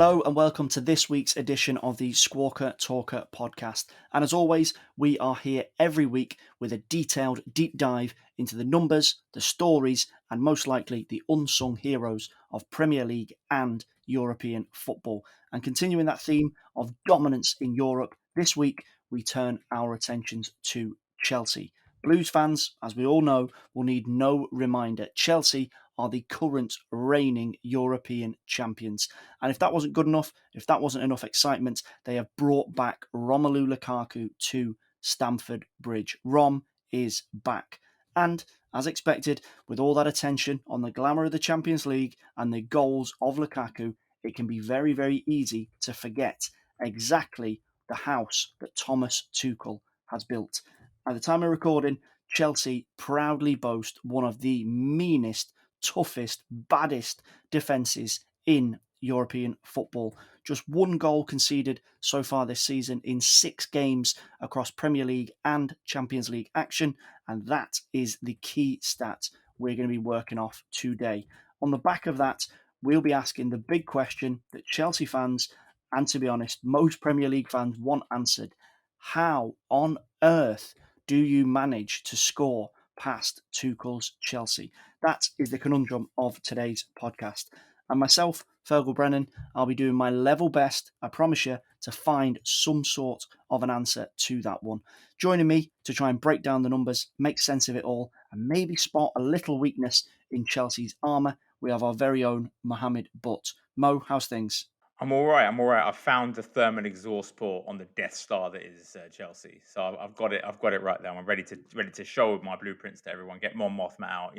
Hello and welcome to this week's edition of the Squawka Talker podcast. And as always, we are here every week with a detailed deep dive into the numbers, the stories, and most likely the unsung heroes of Premier League and European football. And continuing that theme of dominance in Europe, this week we turn our attentions to Chelsea. Blues fans, as we all know, will need no reminder. Chelsea are the current reigning European champions. And if that wasn't good enough, if that wasn't enough excitement, they have brought back Romelu Lukaku to Stamford Bridge. Rom is back. And as expected, with all that attention on the glamour of the Champions League and the goals of Lukaku, it can be very, very easy to forget exactly the house that Thomas Tuchel has built. At the time of recording, Chelsea proudly boast one of the meanest, toughest, baddest defences in European football. Just one goal conceded so far this season in 6 games across Premier League and Champions League action, and that is the key stat we're going to be working off today. On the back of that, we'll be asking the big question that Chelsea fans, and to be honest, most Premier League fans want answered. How on earth do you manage to score past Tuchel's Chelsea? That is the conundrum of today's podcast. And myself, Feargal Brennan, I'll be doing my level best, I promise you, to find some sort of an answer to that one. Joining me to try and break down the numbers, make sense of it all, and maybe spot a little weakness in Chelsea's armour, we have our very own Mohammed Butt. Mo, how's things? I'm all right. I've found the thermal exhaust port on the Death Star that is Chelsea. So I've got it. I've got it right there. I'm ready to show my blueprints to everyone. Get Mon Mothma out.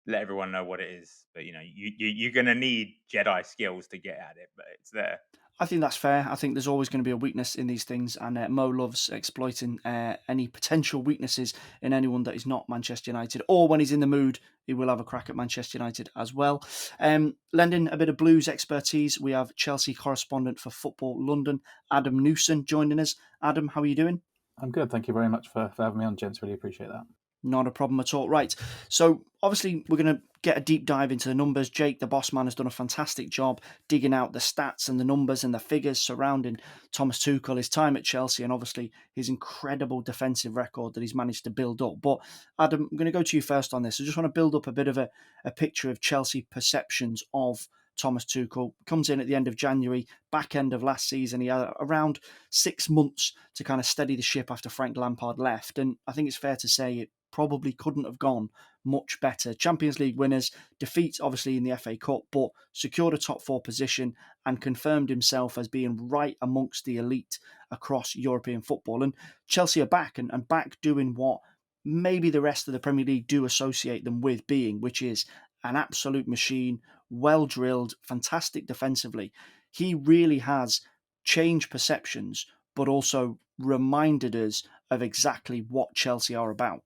Let everyone know what it is. But you're gonna need Jedi skills to get at it. But it's there. I think that's fair. I think there's always going to be a weakness in these things, and Mo loves exploiting any potential weaknesses in anyone that is not Manchester United, or when he's in the mood, he will have a crack at Manchester United as well. Lending a bit of Blues expertise, we have Chelsea correspondent for Football London, Adam Newson, joining us. Adam, how are you doing? I'm good. Thank you very much for having me on, gents. Really appreciate that. Not a problem at all. Right, so obviously we're going to get a deep dive into the numbers. Jake, the boss man, has done a fantastic job digging out the stats and the numbers and the figures surrounding Thomas Tuchel, his time at Chelsea, and obviously his incredible defensive record that he's managed to build up. But Adam, I'm going to go to you first on this. I just want to build up a bit of a picture of Chelsea perceptions of Thomas Tuchel. Comes in at the end of January, back end of last season. He had around 6 months to kind of steady the ship after Frank Lampard left. And I think it's fair to say it probably couldn't have gone much better. Champions League winners, defeat obviously in the FA Cup, but secured a top 4 position and confirmed himself as being right amongst the elite across European football. And Chelsea are back and back doing what maybe the rest of the Premier League do associate them with being, which is an absolute machine, well drilled, fantastic defensively. He really has changed perceptions, but also reminded us of exactly what Chelsea are about.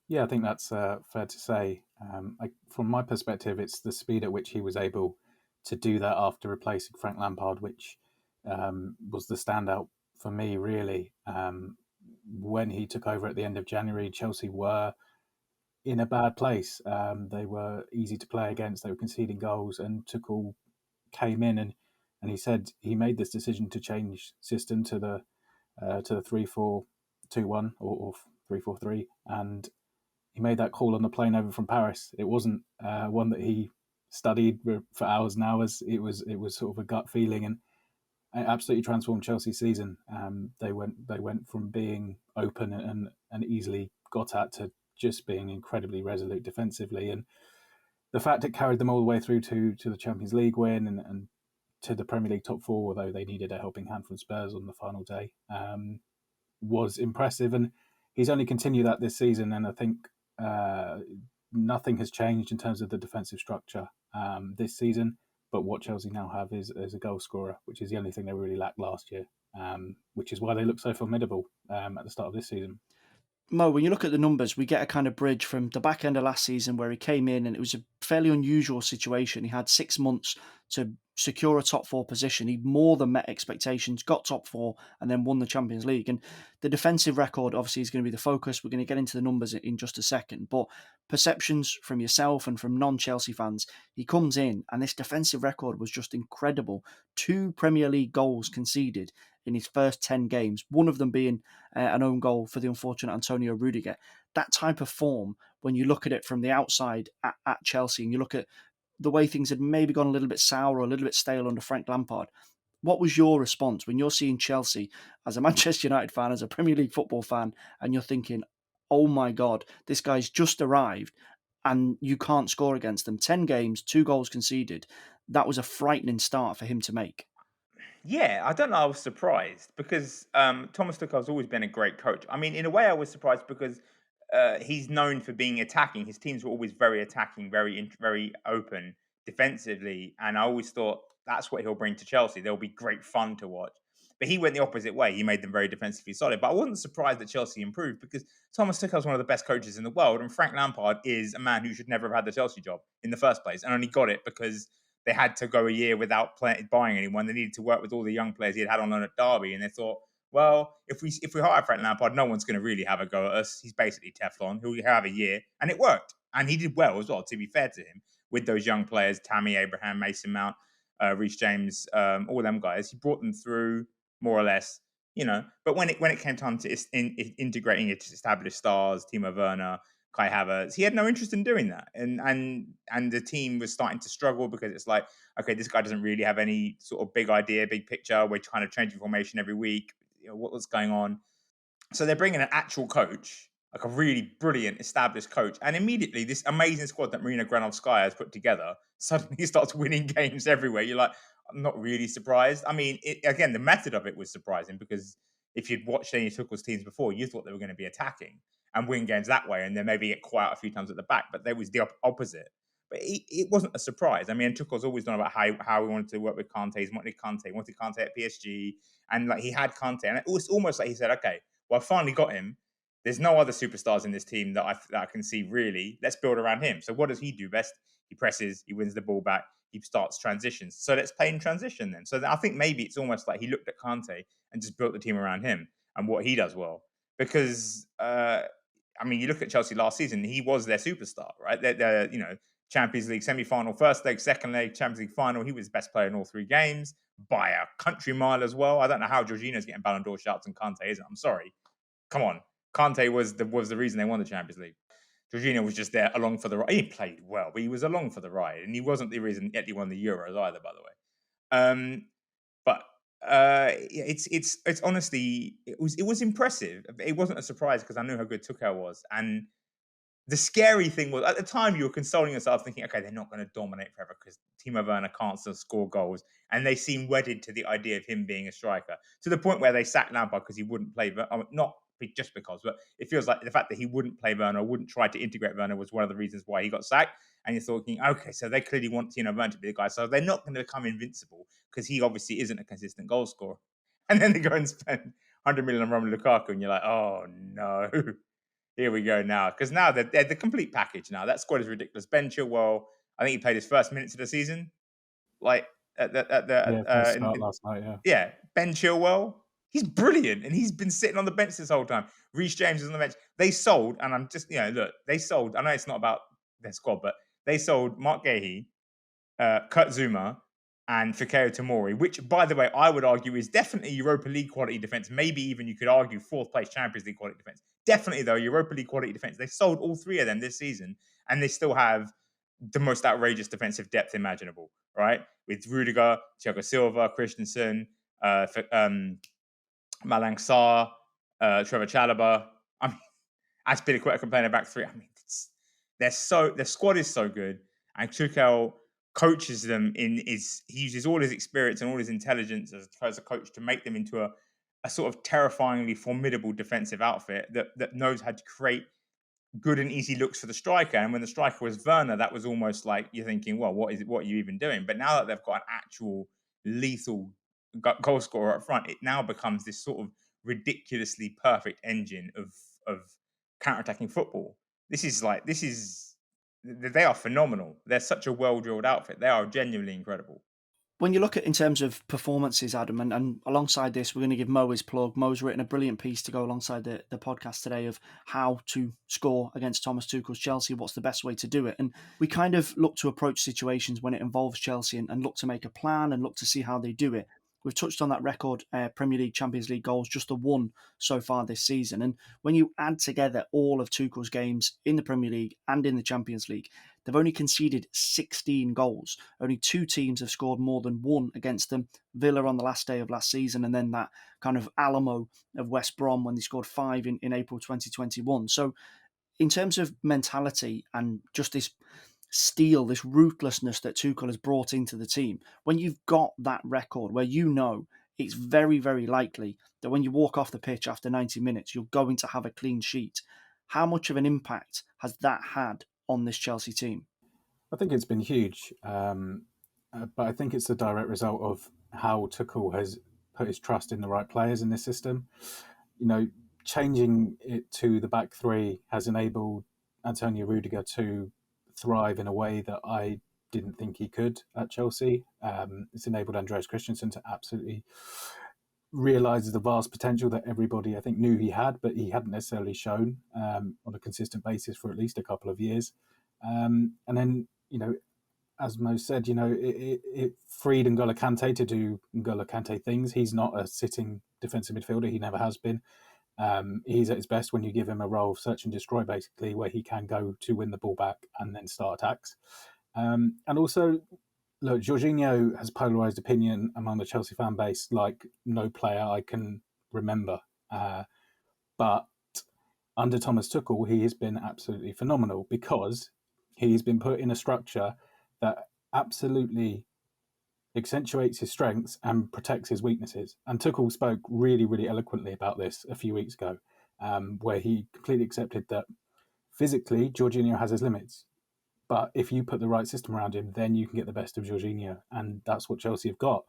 Yeah, I think that's fair to say. From my perspective, it's the speed at which he was able to do that after replacing Frank Lampard, which was the standout for me, really. When he took over at the end of January, Chelsea were in a bad place. They were easy to play against. They were conceding goals, and Tuchel came in and he said he made this decision to change system to the 3-4-2-1 or 3-4-3, and he made that call on the plane over from Paris. It wasn't one that he studied for hours and hours. It was sort of a gut feeling, and it absolutely transformed Chelsea's season. They went from being open and easily got at to just being incredibly resolute defensively. And the fact it carried them all the way through to the Champions League win and to the Premier League top 4, although they needed a helping hand from Spurs on the final day, was impressive. And he's only continued that this season, and I think nothing has changed in terms of the defensive structure this season. But what Chelsea now have is a goal scorer, which is the only thing they really lacked last year, which is why they look so formidable at the start of this season. Mo, when you look at the numbers, we get a kind of bridge from the back end of last season where he came in and it was a fairly unusual situation. He had 6 months to secure a top 4 position. He more than met expectations, got top 4, and then won the Champions League. And the defensive record obviously is going to be the focus. We're going to get into the numbers in just a second. But perceptions from yourself and from non-Chelsea fans, he comes in and this defensive record was just incredible. 2 Premier League goals conceded in his first 10 games, one of them being an own goal for the unfortunate Antonio Rüdiger. That type of form, when you look at it from the outside at Chelsea and you look at the way things had maybe gone a little bit sour or a little bit stale under Frank Lampard, what was your response when you're seeing Chelsea as a Manchester United fan, as a Premier League football fan, and you're thinking, oh my God, this guy's just arrived and you can't score against them. 10 games, 2 goals conceded. That was a frightening start for him to make. Yeah, I don't know. I was surprised because Thomas Tuchel's always been a great coach. I mean, in a way, I was surprised because he's known for being attacking. His teams were always very attacking, very open defensively, and I always thought that's what he'll bring to Chelsea. They'll be great fun to watch. But he went the opposite way. He made them very defensively solid. But I wasn't surprised that Chelsea improved because Thomas Tuchel is one of the best coaches in the world, and Frank Lampard is a man who should never have had the Chelsea job in the first place, and only got it because they had to go a year without buying anyone. They needed to work with all the young players he had on loan at Derby, and they thought, well, if we hire Frank Lampard, no one's going to really have a go at us. He's basically Teflon. He'll have a year, and it worked, and he did well as well. To be fair to him, with those young players, Tammy Abraham, Mason Mount, Reece James, all them guys, he brought them through more or less. But when it came time to integrating it to established stars, Timo Werner, Kai Havertz, he had no interest in doing that, and the team was starting to struggle because it's like, okay, this guy doesn't really have any sort of big idea, big picture. We're kind of changing formation every week. What's going on? So they're bringing an actual coach, like a really brilliant established coach, and immediately this amazing squad that Marina Granovskaya has put together suddenly starts winning games everywhere. You're like, I'm not really surprised. I mean, again, the method of it was surprising because if you'd watched any of Tuchel's teams before, you thought they were going to be attacking and win games that way, and then maybe get quiet a few times at the back. But there was the opposite. But it wasn't a surprise. I mean, Tuchel's always done about how he wanted to work with Kanté. He wanted Kanté at PSG, and like he had Kanté, and it was almost like he said, "Okay, well, I finally got him. There's no other superstars in this team that I can see really. Let's build around him." So what does he do best? He presses. He wins the ball back. He starts transitions. So let's play in transition then. So I think maybe it's almost like he looked at Kanté and just built the team around him and what he does well, because. I mean, you look at Chelsea last season, he was their superstar, right? They're Champions League semi-final, first leg, second leg, Champions League final. He was the best player in all 3 games by a country mile as well. I don't know how Jorginho's getting Ballon d'Or shouts and Kanté isn't. I'm sorry. Come on. Kanté was the reason they won the Champions League. Jorginho was just there along for the ride. He played well, but he was along for the ride. And he wasn't the reason he won the Euros either, by the way. But it's honestly, it was impressive. It wasn't a surprise because I knew how good Tuchel was, and the scary thing was at the time you were consoling yourself, thinking, okay, they're not going to dominate forever because Timo Werner can't still score goals, and they seem wedded to the idea of him being a striker to the point where they sacked Lampard because he wouldn't play. Not just because, but it feels like the fact that he wouldn't play Werner, wouldn't try to integrate Werner, was one of the reasons why he got sacked. And you're thinking, okay, so they clearly want Timo Werner to be the guy, so they're not going to become invincible because he obviously isn't a consistent goal scorer. And then they go and spend 100 million on Romelu Lukaku, and you're like, oh no, here we go now. Because now they're the complete package now. That squad is ridiculous. Ben Chilwell, I think he played his first minutes of the season. Like at the start last night, yeah. Yeah, Ben Chilwell, he's brilliant, and he's been sitting on the bench this whole time. Reece James is on the bench. They sold, and I'm just, look, they sold. I know it's not about their squad, but they sold Mark Gahey, Kurt Zuma, and Fikayo Tomori, which, by the way, I would argue is definitely Europa League quality defense. Maybe even you could argue 4th place Champions League quality defense. Definitely, though, Europa League quality defense. They sold all 3 of them this season, and they still have the most outrageous defensive depth imaginable, right? With Rüdiger, Thiago Silva, Christensen, Malang Sarr, Trevor Chalobah. I mean, Aspilicueta can play in a back 3. I mean, their squad is so good, and Tuchel coaches them he uses all his experience and all his intelligence as a coach to make them into a sort of terrifyingly formidable defensive outfit that knows how to create good and easy looks for the striker. And when the striker was Werner, that was almost like you're thinking, well, what are you even doing? But now that they've got an actual lethal goal scorer up front, it now becomes this sort of ridiculously perfect engine of counter-attacking football. They are phenomenal. They're such a well-drilled outfit. They are genuinely incredible. When you look at in terms of performances, Adam, and alongside this, we're going to give Mo his plug. Mo's written a brilliant piece to go alongside the podcast today of how to score against Thomas Tuchel's Chelsea, what's the best way to do it. And we kind of look to approach situations when it involves Chelsea and look to make a plan and look to see how they do it. We've touched on that record Premier League, Champions League goals, just the one so far this season. And when you add together all of Tuchel's games in the Premier League and in the Champions League, they've only conceded 16 goals. Only 2 teams have scored more than 1 against them. Villa on the last day of last season, and then that kind of Alamo of West Brom when they scored 5 in April 2021. So in terms of mentality and just this steel, this ruthlessness that Tuchel has brought into the team, when you've got that record where you know it's very, very likely that when you walk off the pitch after 90 minutes, you're going to have a clean sheet, how much of an impact has that had on this Chelsea team? I think it's been huge, but I think it's a direct result of how Tuchel has put his trust in the right players in this system. You know, changing it to the back three has enabled Antonio Rüdiger to thrive in a way that I didn't think he could at Chelsea. It's enabled Andreas Christensen to absolutely realise the vast potential that everybody, I think, knew he had, but he hadn't necessarily shown on a consistent basis for at least a couple of years. And then, you know, as Mo said, you know, it freed N'Golo Kanté to do N'Golo Kanté things. He's not a sitting defensive midfielder. He never has been. He's at his best when you give him a role of search and destroy, basically, where he can go to win the ball back and then start attacks. And also, look, Jorginho has polarised opinion among the Chelsea fan base like no player I can remember. But under Thomas Tuchel, he has been absolutely phenomenal because he's been put in a structure that absolutely accentuates his strengths and protects his weaknesses. And Tuchel spoke really, really eloquently about this a few weeks ago, where he completely accepted that physically Jorginho has his limits. But if you put the right system around him, then you can get the best of Jorginho. And that's what Chelsea have got.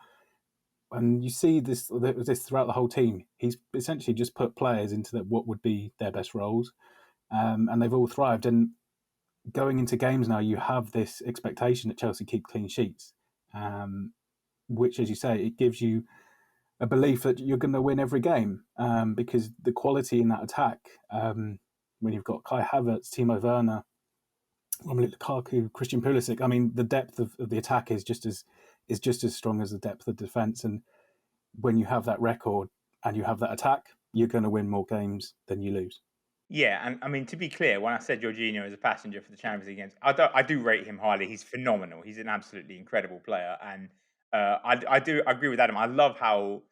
And you see this throughout the whole team. He's essentially just put players into what would be their best roles. And they've all thrived. And going into games now, you have this expectation that Chelsea keep clean sheets, which, as you say, it gives you a belief that you're going to win every game because the quality in that attack, when you've got Kai Havertz, Timo Werner, Romelu Lukaku, Christian Pulisic, I mean, the depth of the attack is just as strong as the depth of defence. And when you have that record and you have that attack, you're going to win more games than you lose. Yeah, and I mean, to be clear, when I said Jorginho is a passenger for the Champions League games, I do rate him highly. He's phenomenal. He's an absolutely incredible player, and I do agree with Adam. I love how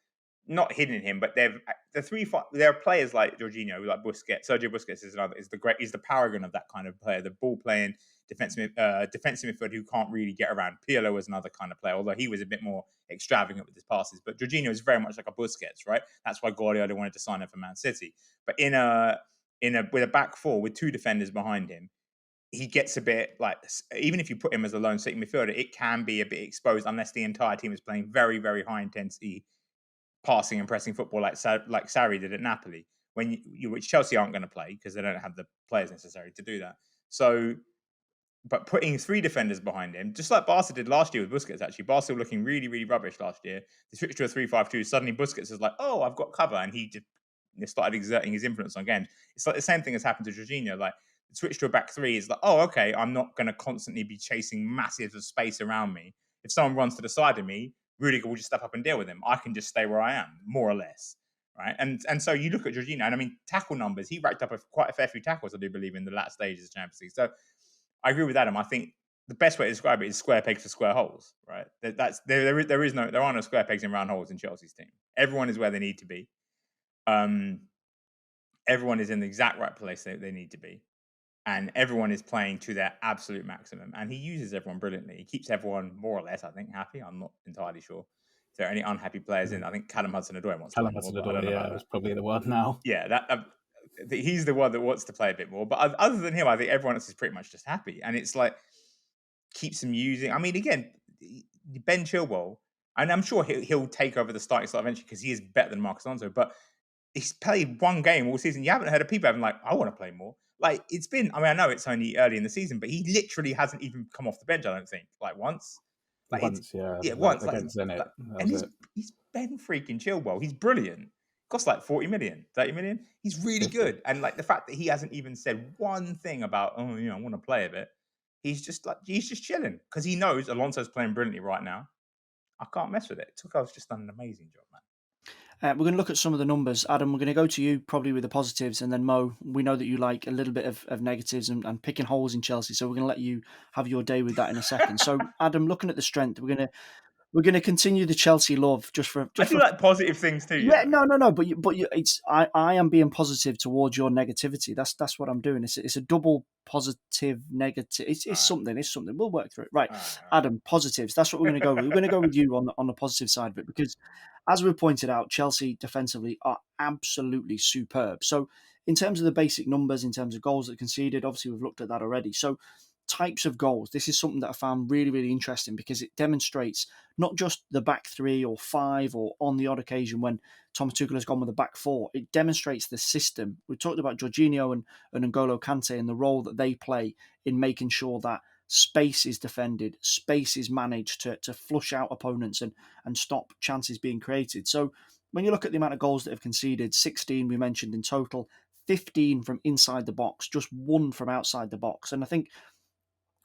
not hidden him, but there are players like Jorginho, like Busquets. Sergio Busquets is the paragon of that kind of player, the ball playing defensive midfielder who can't really get around. Pirlo was another kind of player, although he was a bit more extravagant with his passes. But Jorginho is very much like a Busquets, right? That's why Guardiola wanted to sign him for Man City. But with a back four with 2 defenders behind him, he gets a bit like, even if you put him as a lone sitting midfielder, it can be a bit exposed unless the entire team is playing very, very high intensity passing and pressing football like Sarri did at Napoli, which Chelsea aren't going to play because they don't have the players necessary to do that. So, but putting 3 defenders behind him, just like Barca did last year with Busquets, actually. Barca were looking really, really rubbish last year. They switched to a 3-5-2. Suddenly Busquets is like, oh, I've got cover. And he just started exerting his influence on games. It's like the same thing has happened to Jorginho. Like, the switch to a back 3 is like, oh, okay, I'm not going to constantly be chasing massive of space around me. If someone runs to the side of me, Rüdiger will just step up and deal with him. I can just stay where I am, more or less. Right. And so you look at Jorginho, and I mean, tackle numbers, he racked up quite a fair few tackles, I do believe, in the last stages of Champions League. So I agree with Adam. I think the best way to describe it is square pegs for square holes, right? There are no square pegs in round holes in Chelsea's team. Everyone is where they need to be. Everyone is in the exact right place they need to be. And everyone is playing to their absolute maximum. And he uses everyone brilliantly. He keeps everyone more or less, I think, happy. I'm not entirely sure if there are any unhappy players in. I think Callum Hudson-Odoi wants to play more. Callum Hudson-Odoi, is probably the one now. Yeah, he's the one that wants to play a bit more. But other than him, I think everyone else is pretty much just happy. And it's like, keeps him using. I mean, again, Ben Chilwell, and I'm sure he'll take over the starting slot eventually because he is better than Marcos Alonso. But he's played one game all season. You haven't heard of people having like, I want to play more. Like it's been. I mean, I know it's only early in the season, but he literally hasn't even come off the bench. I don't think like once. Like it's Once, yeah, once. against Zenit. Like, That and was it. he's Ben freaking Chilwell. He's brilliant. Costs like 40 million, 30 million. He's really 50. good. And like the fact that he hasn't even said one thing about, oh, I want to play a bit. He's just chilling because he knows Alonso's playing brilliantly right now. I can't mess with it. Tuchel's just done an amazing job, man. We're going to look at some of the numbers. Adam, we're going to go to you probably with the positives, and then Mo, we know that you like a little bit of negatives and picking holes in Chelsea, so we're going to let you have your day with that in a second. So, Adam, looking at the strength, we're going to continue the Chelsea love I do like positive things too. Yeah, no. But I am being positive towards your negativity. That's what I'm doing. It's a double positive negative. It's something. It's something. We'll work through it. Right. Adam, positives. That's what we're going to go with. We're going to go with you on the positive side of it because, as we pointed out, Chelsea defensively are absolutely superb. So, in terms of the basic numbers, in terms of goals that conceded, obviously we've looked at that already. So, types of goals. This is something that I found really, really interesting because it demonstrates not just the back 3 or 5 or on the odd occasion when Thomas Tuchel has gone with the back 4. It demonstrates the system. We talked about Jorginho and N'Golo Kanté and the role that they play in making sure that space is defended, space is managed to flush out opponents and stop chances being created. So when you look at the amount of goals that have conceded, 16 we mentioned in total, 15 from inside the box, just 1 from outside the box. And I think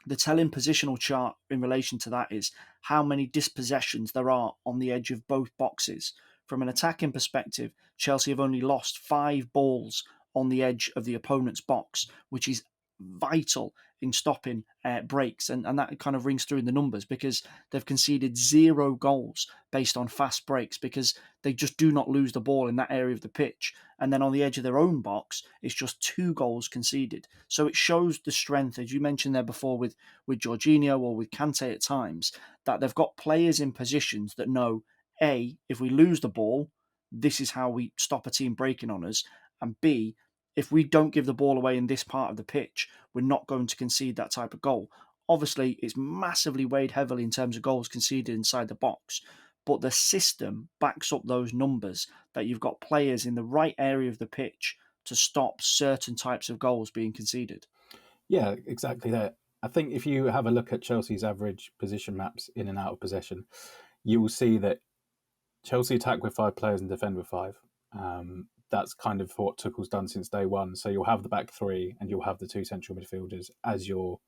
the telling positional chart in relation to that is how many dispossessions there are on the edge of both boxes. From an attacking perspective, Chelsea have only lost 5 balls on the edge of the opponent's box, which is vital in stopping breaks. And that kind of rings through in the numbers because they've conceded 0 goals based on fast breaks because they just do not lose the ball in that area of the pitch. And then on the edge of their own box, it's just 2 goals conceded. So it shows the strength, as you mentioned there before with Jorginho or with Kanté at times, that they've got players in positions that know, A, if we lose the ball, this is how we stop a team breaking on us. And B, if we don't give the ball away in this part of the pitch, we're not going to concede that type of goal. Obviously, it's massively weighed heavily in terms of goals conceded inside the box, but the system backs up those numbers that you've got players in the right area of the pitch to stop certain types of goals being conceded. Yeah, exactly that. I think if you have a look at Chelsea's average position maps in and out of possession, you will see that Chelsea attack with 5 players and defend with 5. That's kind of what Tuchel's done since day one. So you'll have the back 3 and you'll have the 2 central midfielders as your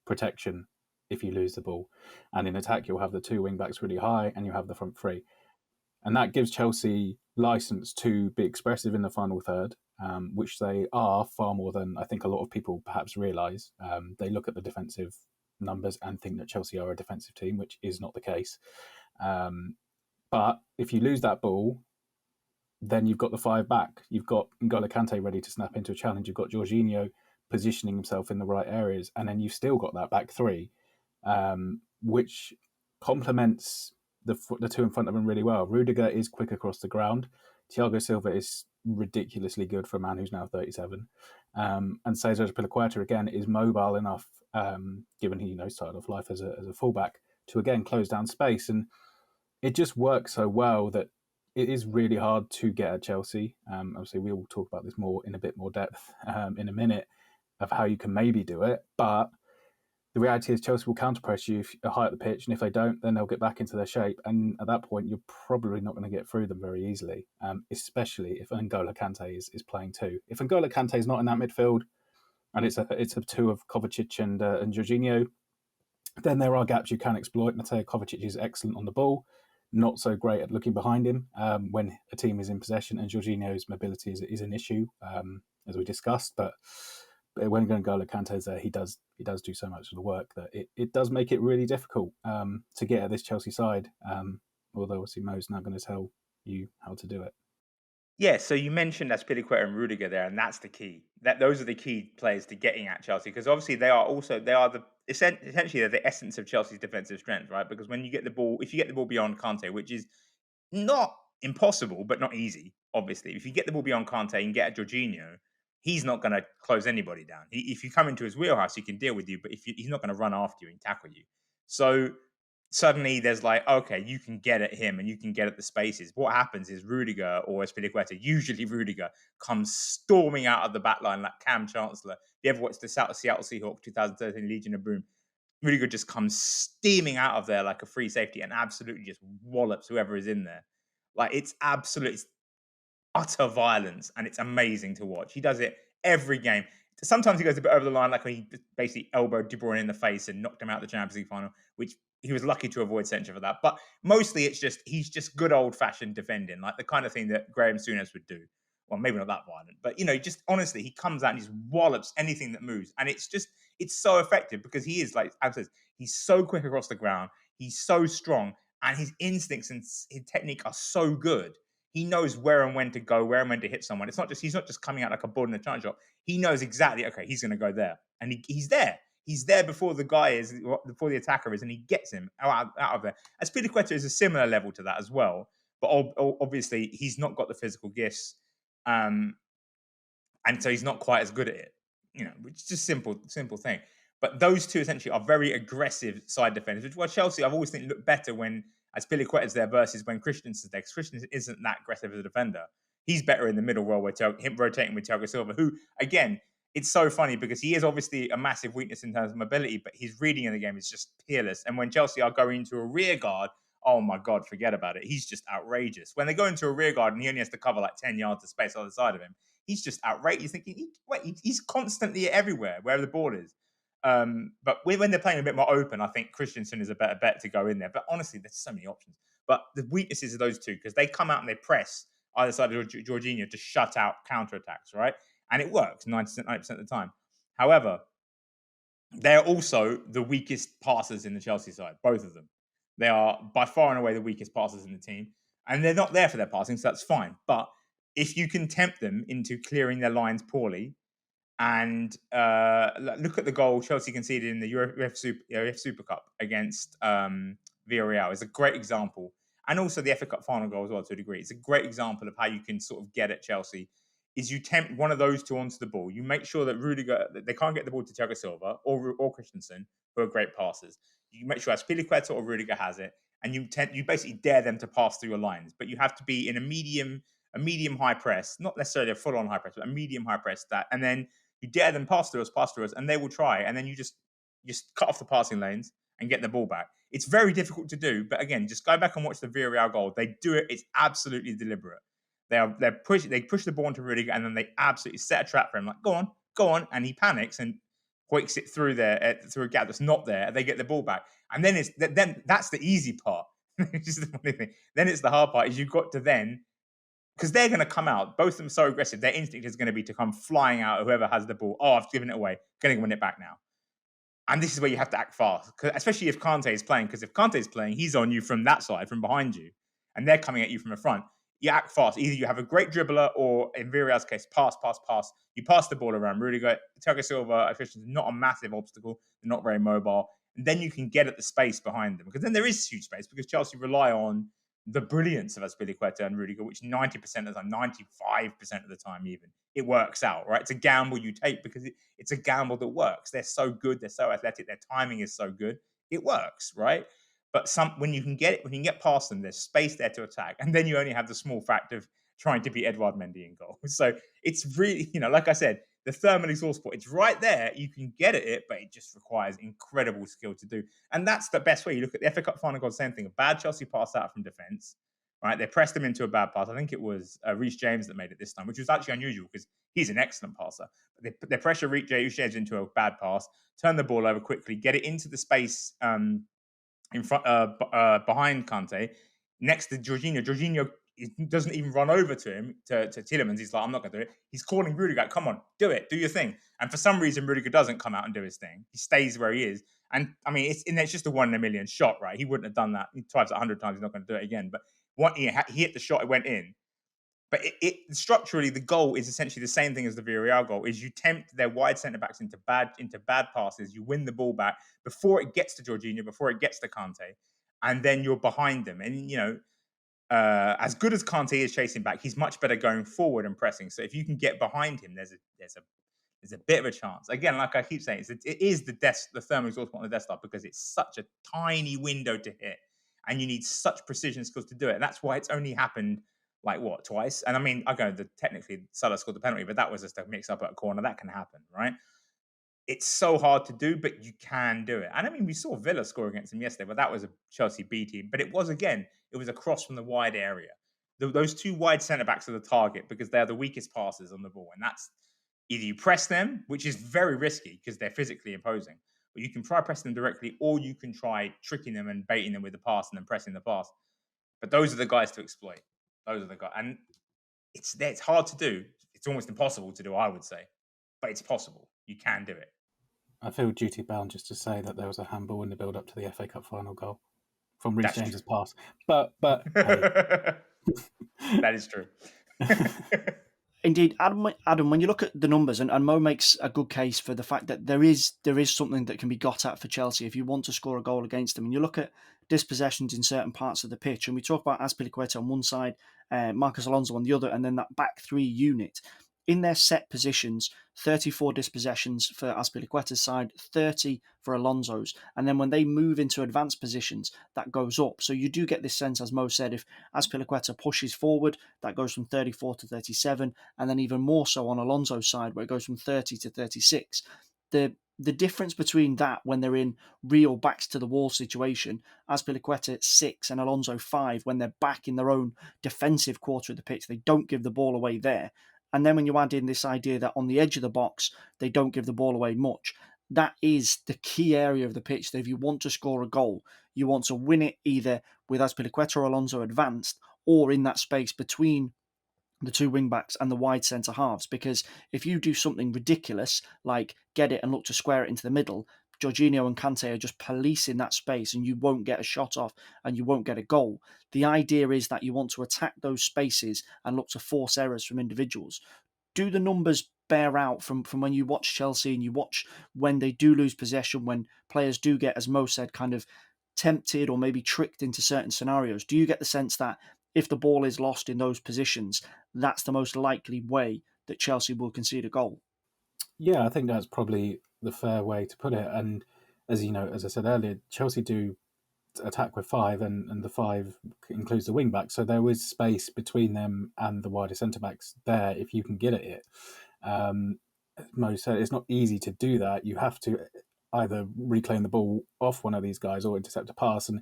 protection if you lose the ball. And in attack, you'll have the 2 wing backs really high and you have the front 3. And that gives Chelsea license to be expressive in the final third, which they are far more than I think a lot of people perhaps realise. They look at the defensive numbers and think that Chelsea are a defensive team, which is not the case. But if you lose that ball, then you've got the 5 back. You've got N'Golo Kanté ready to snap into a challenge. You've got Jorginho positioning himself in the right areas. And then you've still got that back 3, which complements the 2 in front of him really well. Rüdiger is quick across the ground. Thiago Silva is ridiculously good for a man who's now 37. And Cesar Azpilicueta, again, is mobile enough, given he started off life as a fullback, to again close down space. And it just works so well that it is really hard to get at Chelsea. Obviously, we will talk about this more in a bit more depth in a minute of how you can maybe do it. But the reality is Chelsea will counter-press you if you're high at the pitch, and if they don't, then they'll get back into their shape. And at that point, you're probably not going to get through them very easily, especially if N'Golo Kanté is playing too. If N'Golo Kanté is not in that midfield, and it's a 2 of Kovacic and Jorginho, then there are gaps you can exploit. And I say Kovacic is excellent on the ball, not so great at looking behind him when a team is in possession, and Jorginho's mobility is an issue, as we discussed. But when N'Golo Kanté is there, he does do so much of the work that it does make it really difficult to get at this Chelsea side. Although obviously Mo's now going to tell you how to do it. Yeah, so you mentioned Azpilicueta and Rüdiger there, and that's the key. Those are the key players to getting at Chelsea, because obviously essentially they're the essence of Chelsea's defensive strength, right? Because when you get the ball, if you get the ball beyond Kanté, which is not impossible but not easy, obviously, if you get the ball beyond Kanté and get at Jorginho, he's not going to close anybody down. If you come into his wheelhouse, he can deal with you, but he's not going to run after you and tackle you. So suddenly there's like, okay, you can get at him and you can get at the spaces. What happens is Rüdiger or Azpilicueta, usually Rüdiger, comes storming out of the back line like Cam Chancellor. If you ever watched the Seattle Seahawks 2013 Legion of Boom, Rüdiger just comes steaming out of there like a free safety and absolutely just wallops whoever is in there. Like it's utter violence, and it's amazing to watch. He does it every game. Sometimes he goes a bit over the line, like when he basically elbowed De Bruyne in the face and knocked him out of the Champions League final, which he was lucky to avoid censure for that. But mostly he's just good old-fashioned defending, like the kind of thing that Graham Souness would do. Well, maybe not that violent, but just honestly, he comes out and just wallops anything that moves. And it's so effective because he is, like Ab says, he's so quick across the ground, he's so strong, and his instincts and his technique are so good. He knows where and when to go, where and when to hit someone. He's not just coming out like a ball in a chance shot. He knows exactly, okay, he's going to go there. And he's there. He's there before the guy is, before the attacker is, and he gets him out of there. Azpilicueta is a similar level to that as well. But obviously, he's not got the physical gifts. And so he's not quite as good at it. Which is just simple thing. But those two essentially are very aggressive side defenders, which is why Chelsea, I've always think, look better when Azpilicueta's there versus when Christensen's there, because Christensen isn't that aggressive as a defender. He's better in the middle role where him rotating with Thiago Silva, who, again, it's so funny because he is obviously a massive weakness in terms of mobility, but his reading in the game is just peerless. And when Chelsea are going into a rear guard, oh my God, forget about it. He's just outrageous. When they go into a rear guard and he only has to cover like 10 yards of space on the side of him, he's just outrageous. You're thinking, he's constantly everywhere, wherever the ball is. But when they're playing a bit more open, I think Christensen is a better bet to go in there. But honestly, there's so many options. But the weaknesses of those two, because they come out and they press either side of Jorginho to shut out counterattacks, right? And it works 90% of the time. However, they're also the weakest passers in the Chelsea side, both of them. They are by far and away the weakest passers in the team. And they're not there for their passing, so that's fine. But if you can tempt them into clearing their lines poorly, and look at the goal Chelsea conceded in the UEFA Super Cup against Villarreal. It's a great example. And also the FA Cup final goal as well, to a degree. It's a great example of how you can sort of get at Chelsea, is you tempt one of those two onto the ball. You make sure that Rüdiger, they can't get the ball to Thiago Silva or Christensen, who are great passers. You make sure Azpilicueta or Rüdiger has it, and you basically dare them to pass through your lines. But you have to be in a medium high press, not necessarily a full-on high press, but a medium high press. And then you dare them pass through us, and they will try. And then you just cut off the passing lanes and get the ball back. It's very difficult to do, but again, just go back and watch the Villarreal goal. They do it. It's absolutely deliberate. They push the ball into Rüdiger, and then they absolutely set a trap for him. Like, go on, and he panics and hoiks it through there through a gap that's not there. They get the ball back, and then that's the easy part. It's just the funny thing. Then it's the hard part. Is you've got to then, because they're going to come out, both of them so aggressive, their instinct is going to be to come flying out at whoever has the ball. Oh, I've given it away. Going to win it back now. And this is where you have to act fast, especially if Kanté is playing, because if Kanté is playing, he's on you from that side, from behind you, and they're coming at you from the front. You act fast. Either you have a great dribbler or, in Villarreal's case, pass. You pass the ball around. Rüdiger, Thiago Silva, Christensen, not a massive obstacle. They're not very mobile. And then you can get at the space behind them, because then there is huge space, because Chelsea rely on the brilliance of Azpilicueta and Rüdiger, which 90% of the time, 95% of the time even, it works out, right? It's a gamble you take because it's a gamble that works. They're so good. They're so athletic. Their timing is so good. It works, right? But when you can get past them, there's space there to attack. And then you only have the small fact of trying to beat Edouard Mendy in goal. So it's really, like I said, the thermal exhaust port, it's right there. You can get at it, but it just requires incredible skill to do. And that's the best way. You look at the FA Cup final goal, same thing. A bad Chelsea pass out from defence, right? They pressed him into a bad pass. I think it was Reece James that made it this time, which was actually unusual because he's an excellent passer. They pressure Reece James into a bad pass, turn the ball over quickly, get it into the space in front, behind Kanté, next to Jorginho. Jorginho doesn't even run over to him, to Tielemans. He's like, I'm not going to do it. He's calling Rüdiger, come on, do it, do your thing. And for some reason, Rüdiger doesn't come out and do his thing. He stays where he is. And I mean, it's just a 1 in a million shot, right? He wouldn't have done that. He tries it 100 times, he's not going to do it again. But he hit the shot, it went in. But structurally, the goal is essentially the same thing as the Villarreal goal. Is you tempt their wide centre backs into bad passes. You win the ball back before it gets to Jorginho, before it gets to Kanté, and then you're behind them. And as good as Kanté is chasing back, he's much better going forward and pressing. So if you can get behind him, there's a There's a bit of a chance. Again, like I keep saying, it is the thermal exhaust port on the Death Star because it's such a tiny window to hit, and you need such precision skills to do it. And that's why it's only happened twice. And I mean, technically Salah scored the penalty, but that was just a mix up at a corner. That can happen, right? It's so hard to do, but you can do it. And I mean, we saw Villa score against them yesterday, but that was a Chelsea B team. But it was a cross from the wide area. Those two wide centre backs are the target because they're the weakest passers on the ball, and that's either you press them, which is very risky because they're physically imposing, but you can try pressing them directly, or you can try tricking them and baiting them with the pass and then pressing the pass. But those are the guys to exploit. Those are the guys, and it's hard to do. It's almost impossible to do, I would say, but it's possible. You can do it. I feel duty bound just to say that there was a handball in the build up to the FA Cup final goal from Reece James's pass. But hey. That is true. Indeed, Adam, when you look at the numbers, and Mo makes a good case for the fact that there is something that can be got at for Chelsea if you want to score a goal against them. And you look at dispossessions in certain parts of the pitch, and we talk about Azpilicueta on one side, Marcos Alonso on the other, and then that back three unit. In their set positions, 34 dispossessions for Azpilicueta's side, 30 for Alonso's. And then when they move into advanced positions, that goes up. So you do get this sense, as Mo said, if Azpilicueta pushes forward, that goes from 34 to 37, and then even more so on Alonso's side, where it goes from 30 to 36. The difference between that when they're in real backs to the wall situation, Azpilicueta 6 and Alonso 5, when they're back in their own defensive quarter of the pitch, they don't give the ball away there. And then when you add in this idea that on the edge of the box, they don't give the ball away much, that is the key area of the pitch. That if you want to score a goal, you want to win it either with Azpilicueta or Alonso advanced, or in that space between the two wing-backs and the wide centre-halves. Because if you do something ridiculous, like get it and look to square it into the middle, Jorginho and Kanté are just policing that space and you won't get a shot off and you won't get a goal. The idea is that you want to attack those spaces and look to force errors from individuals. Do the numbers bear out from when you watch Chelsea and you watch when they do lose possession, when players do get, as Mo said, kind of tempted or maybe tricked into certain scenarios? Do you get the sense that if the ball is lost in those positions, that's the most likely way that Chelsea will concede a goal? Yeah, I think that's probably the fair way to put it. And as you know, as I said earlier, Chelsea do attack with 5, and the 5 includes the wing back. So there is space between them and the wider centre backs there if you can get at it. As Mo said, it's not easy to do that. You have to either reclaim the ball off one of these guys or intercept a pass. And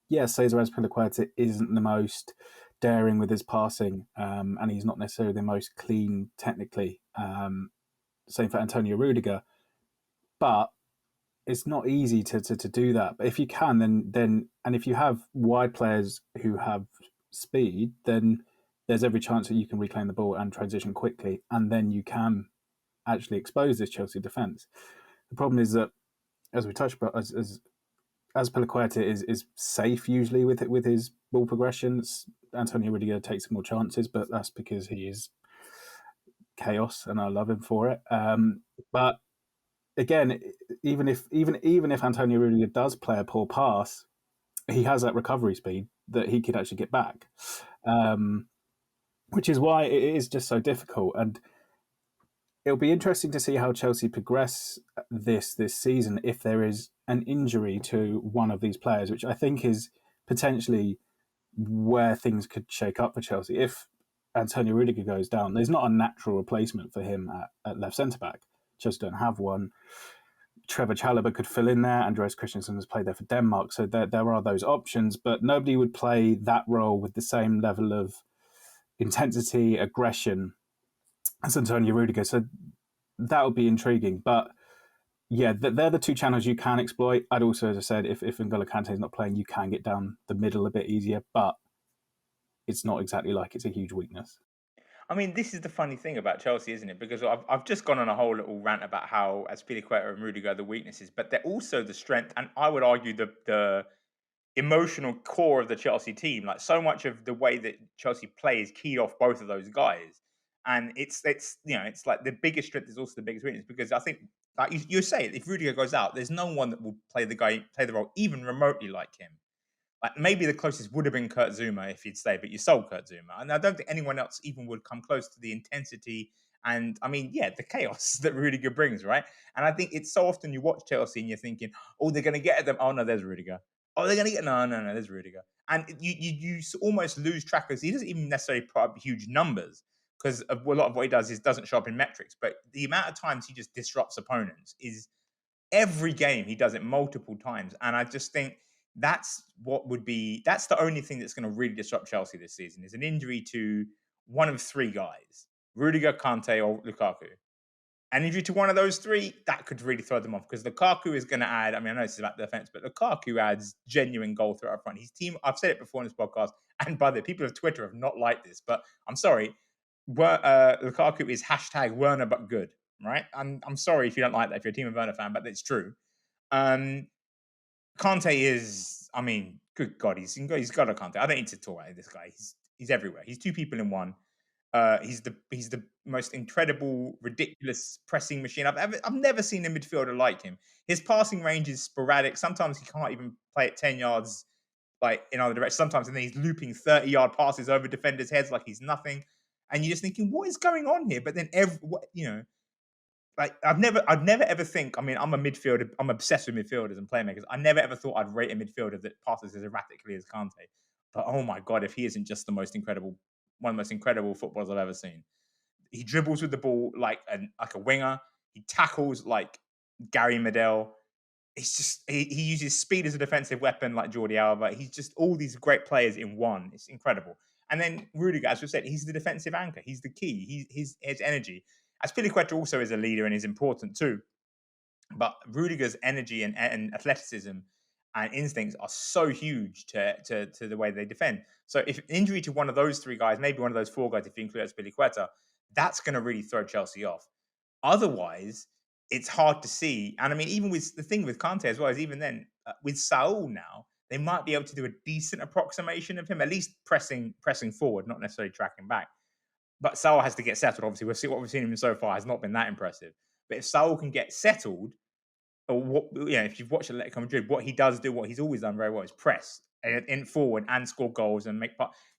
yes, Cesar Azpilicueta isn't the most daring with his passing, and he's not necessarily the most clean technically. Same for Antonio Rüdiger, but it's not easy to do that. But if you can, then and if you have wide players who have speed, then there's every chance that you can reclaim the ball and transition quickly, and then you can actually expose this Chelsea defence. The problem is that, as we touched about, as Azpilicueta is safe usually with his ball progressions. Antonio Rüdiger takes more chances, but that's because he is chaos, and I love him for it. But again, even if Antonio Rüdiger does play a poor pass, he has that recovery speed that he could actually get back, which is why it is just so difficult. And it'll be interesting to see how Chelsea progress this season if there is an injury to one of these players, which I think is potentially where things could shake up for Chelsea. If Antonio Rüdiger goes down, there's not a natural replacement for him at left centre-back. Chelsea don't have one. Trevor Chalobah could fill in there. Andreas Christensen has played there for Denmark, so there are those options, but nobody would play that role with the same level of intensity, aggression as Antonio Rüdiger. So that would be intriguing. But yeah, they're the two channels you can exploit. I'd also, as I said, if N'Golo Kante is not playing, you can get down the middle a bit easier, but it's not exactly like it's a huge weakness. I mean, this is the funny thing about Chelsea, isn't it? Because I've just gone on a whole little rant about how Azpilicueta and Rüdiger are the weaknesses, but they're also the strength, and I would argue the emotional core of the Chelsea team. Like, so much of the way that Chelsea play is keyed off both of those guys, and it's like the biggest strength is also the biggest weakness, because I think, like you say, if Rüdiger goes out, there's no one that will play the role even remotely like him. Like, maybe the closest would have been Kurt Zouma if he'd stayed, but you sold Kurt Zouma. And I don't think anyone else even would come close to the intensity And I mean, yeah, the chaos that Rüdiger brings, right? And I think it's so often you watch Chelsea and you're thinking, oh, they're going to get at them. Oh, no, there's Rüdiger. Oh, they're going to get, no, there's Rüdiger. And you almost lose track because he doesn't even necessarily put up huge numbers because a lot of what he does is doesn't show up in metrics. But the amount of times he just disrupts opponents is every game he does it multiple times. And I just think that's the only thing that's going to really disrupt Chelsea this season is an injury to one of three guys, Rüdiger, Kanté, or Lukaku. An injury to one of those three, that could really throw them off because Lukaku is going to add, I mean, I know this is about the defense, but Lukaku adds genuine goal threat up front. His team, I've said it before in this podcast, and by the way, people of Twitter have not liked this, but I'm sorry, Lukaku is hashtag Werner but good, right? I'm sorry if you don't like that, if you're a Team of Werner fan, but it's true. Kanté is, I mean, good God, he's got a Kanté. I don't need to talk about this guy. He's everywhere. He's two people in one. He's the most incredible, ridiculous pressing machine I've never seen a midfielder like him. His passing range is sporadic. Sometimes he can't even play at 10 yards, like in other directions. Sometimes, and then he's looping 30-yard passes over defenders' heads like he's nothing. And you're just thinking, what is going on here? But then like I'd never ever think. I mean, I'm a midfielder. I'm obsessed with midfielders and playmakers. I never ever thought I'd rate a midfielder that passes as erratically as Kanté. But oh my God, if he isn't just one of the most incredible footballers I've ever seen. He dribbles with the ball like a winger. He tackles like Gary Medel. It's just he uses speed as a defensive weapon like Jordi Alba. He's just all these great players in one. It's incredible. And then Rüdiger, as we said, he's the defensive anchor. He's the key. His energy. Azpilicueta also is a leader and is important too. But Rüdiger's energy and athleticism and instincts are so huge to the way they defend. So if injury to one of those three guys, maybe one of those four guys, if you include Azpilicueta, that's going to really throw Chelsea off. Otherwise, it's hard to see. And I mean, even with the thing with Kanté as well, is even then, with Saul now, they might be able to do a decent approximation of him, at least pressing forward, not necessarily tracking back. But Saul has to get settled. Obviously, we'll see what we've seen him so far has not been that impressive. But if Saul can get settled, or if you've watched Atletico Madrid, what he does do, what he's always done very well, is press in forward and score goals and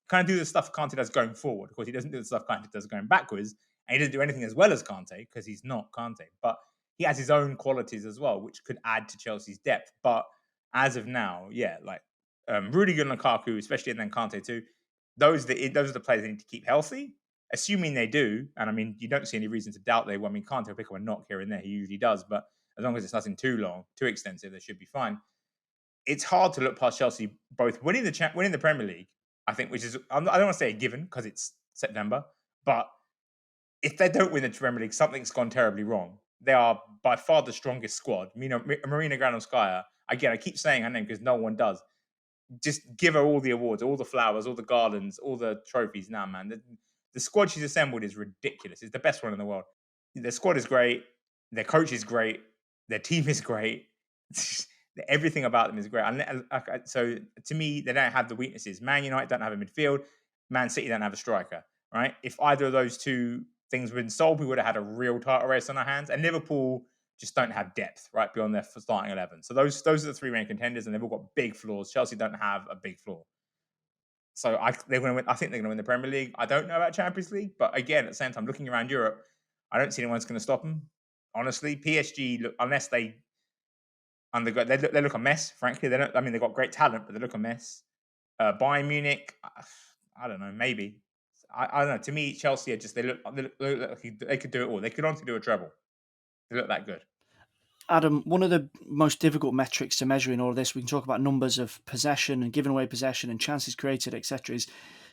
kind of do the stuff Kanté does going forward. Of course, he doesn't do the stuff Kanté does going backwards, and he doesn't do anything as well as Kanté because he's not Kanté. But he has his own qualities as well, which could add to Chelsea's depth. But as of now, Rüdiger and Lukaku, especially, and then Kanté too, those are the players they need to keep healthy. Assuming they do, and I mean, you don't see any reason to doubt they will. I mean, Kanté will pick up a knock here and there. He usually does, but as long as it's nothing too long, too extensive, they should be fine. It's hard to look past Chelsea both winning the Premier League, I think, which is, I don't want to say a given because it's September, but if they don't win the Premier League, something's gone terribly wrong. They are by far the strongest squad. Marina Granovskaya, again, I keep saying her name because no one does. Just give her all the awards, all the flowers, all the garlands, all the trophies now, man. The squad she's assembled is ridiculous. It's the best one in the world. Their squad is great. Their coach is great. Their team is great. Everything about them is great. So to me, they don't have the weaknesses. Man United don't have a midfield. Man City don't have a striker, right? If either of those two things had been solved, we would have had a real title race on our hands. And Liverpool just don't have depth, right, beyond their starting 11. So those are the three main contenders, and they've all got big flaws. Chelsea don't have a big flaw. So I think they're going to win the Premier League. I don't know about Champions League, but again, at the same time, looking around Europe, I don't see anyone's going to stop them. Honestly, PSG, unless they look a mess. Frankly, they don't. I mean, they've got great talent, but they look a mess. Bayern Munich, I don't know. Maybe I don't know. To me, Chelsea are just they look like they could do it all. They could honestly do a treble. They look that good. Adam, one of the most difficult metrics to measure in all of this, we can talk about numbers of possession and giving away possession and chances created, etc.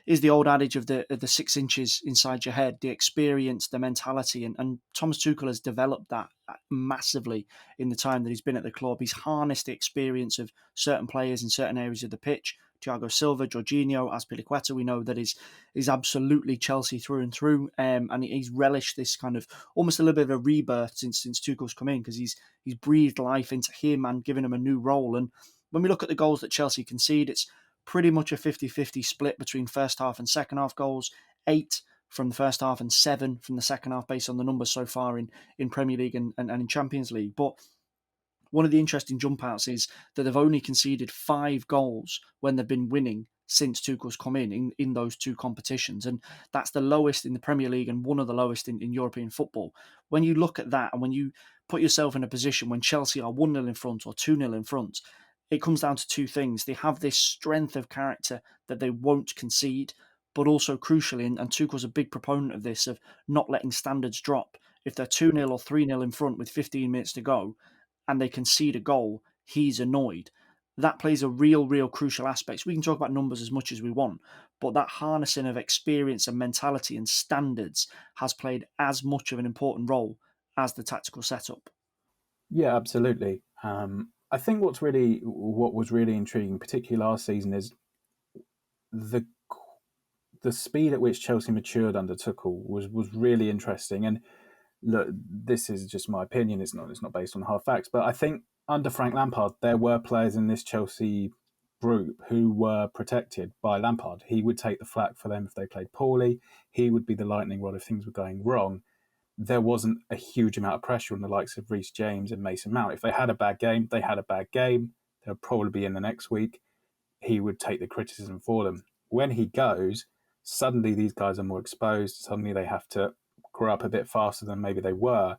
Is the old adage of the 6 inches inside your head, the experience, the mentality, and Thomas Tuchel has developed that massively in the time that he's been at the club. He's harnessed the experience of certain players in certain areas of the pitch. Thiago Silva, Jorginho, Azpilicueta, we know that is absolutely Chelsea through and through, and he's relished this kind of almost a little bit of a rebirth since Tuchel's come in, because he's breathed life into him and given him a new role. And when we look at the goals that Chelsea concede, it's pretty much a 50-50 split between first half and second half goals. 8 from the first half and 7 from the second half, based on the numbers so far in Premier League and in Champions League. But one of the interesting jump outs is that they've only conceded 5 goals when they've been winning since Tuchel's come in those two competitions. And that's the lowest in the Premier League and one of the lowest in European football. When you look at that and when you put yourself in a position when Chelsea are 1-0 in front or 2-0 in front, it comes down to two things. They have this strength of character that they won't concede, but also crucially, and Tuchel's a big proponent of this, of not letting standards drop. If they're 2-0 or 3-0 in front with 15 minutes to go and they concede a goal, he's annoyed. That plays a real crucial aspect. So we can talk about numbers as much as we want, but that harnessing of experience and mentality and standards has played as much of an important role as the tactical setup. Yeah, absolutely. I think what was really intriguing, particularly last season, is the speed at which Chelsea matured under Tuchel was really interesting. And look, this is just my opinion. It's not based on hard facts, but I think under Frank Lampard, there were players in this Chelsea group who were protected by Lampard. He would take the flak for them if they played poorly. He would be the lightning rod if things were going wrong. There wasn't a huge amount of pressure on the likes of Reece James and Mason Mount. If they had a bad game, they had a bad game. They'll probably be in the next week. He would take the criticism for them. When he goes, suddenly these guys are more exposed. Suddenly they have to grow up a bit faster than maybe they were,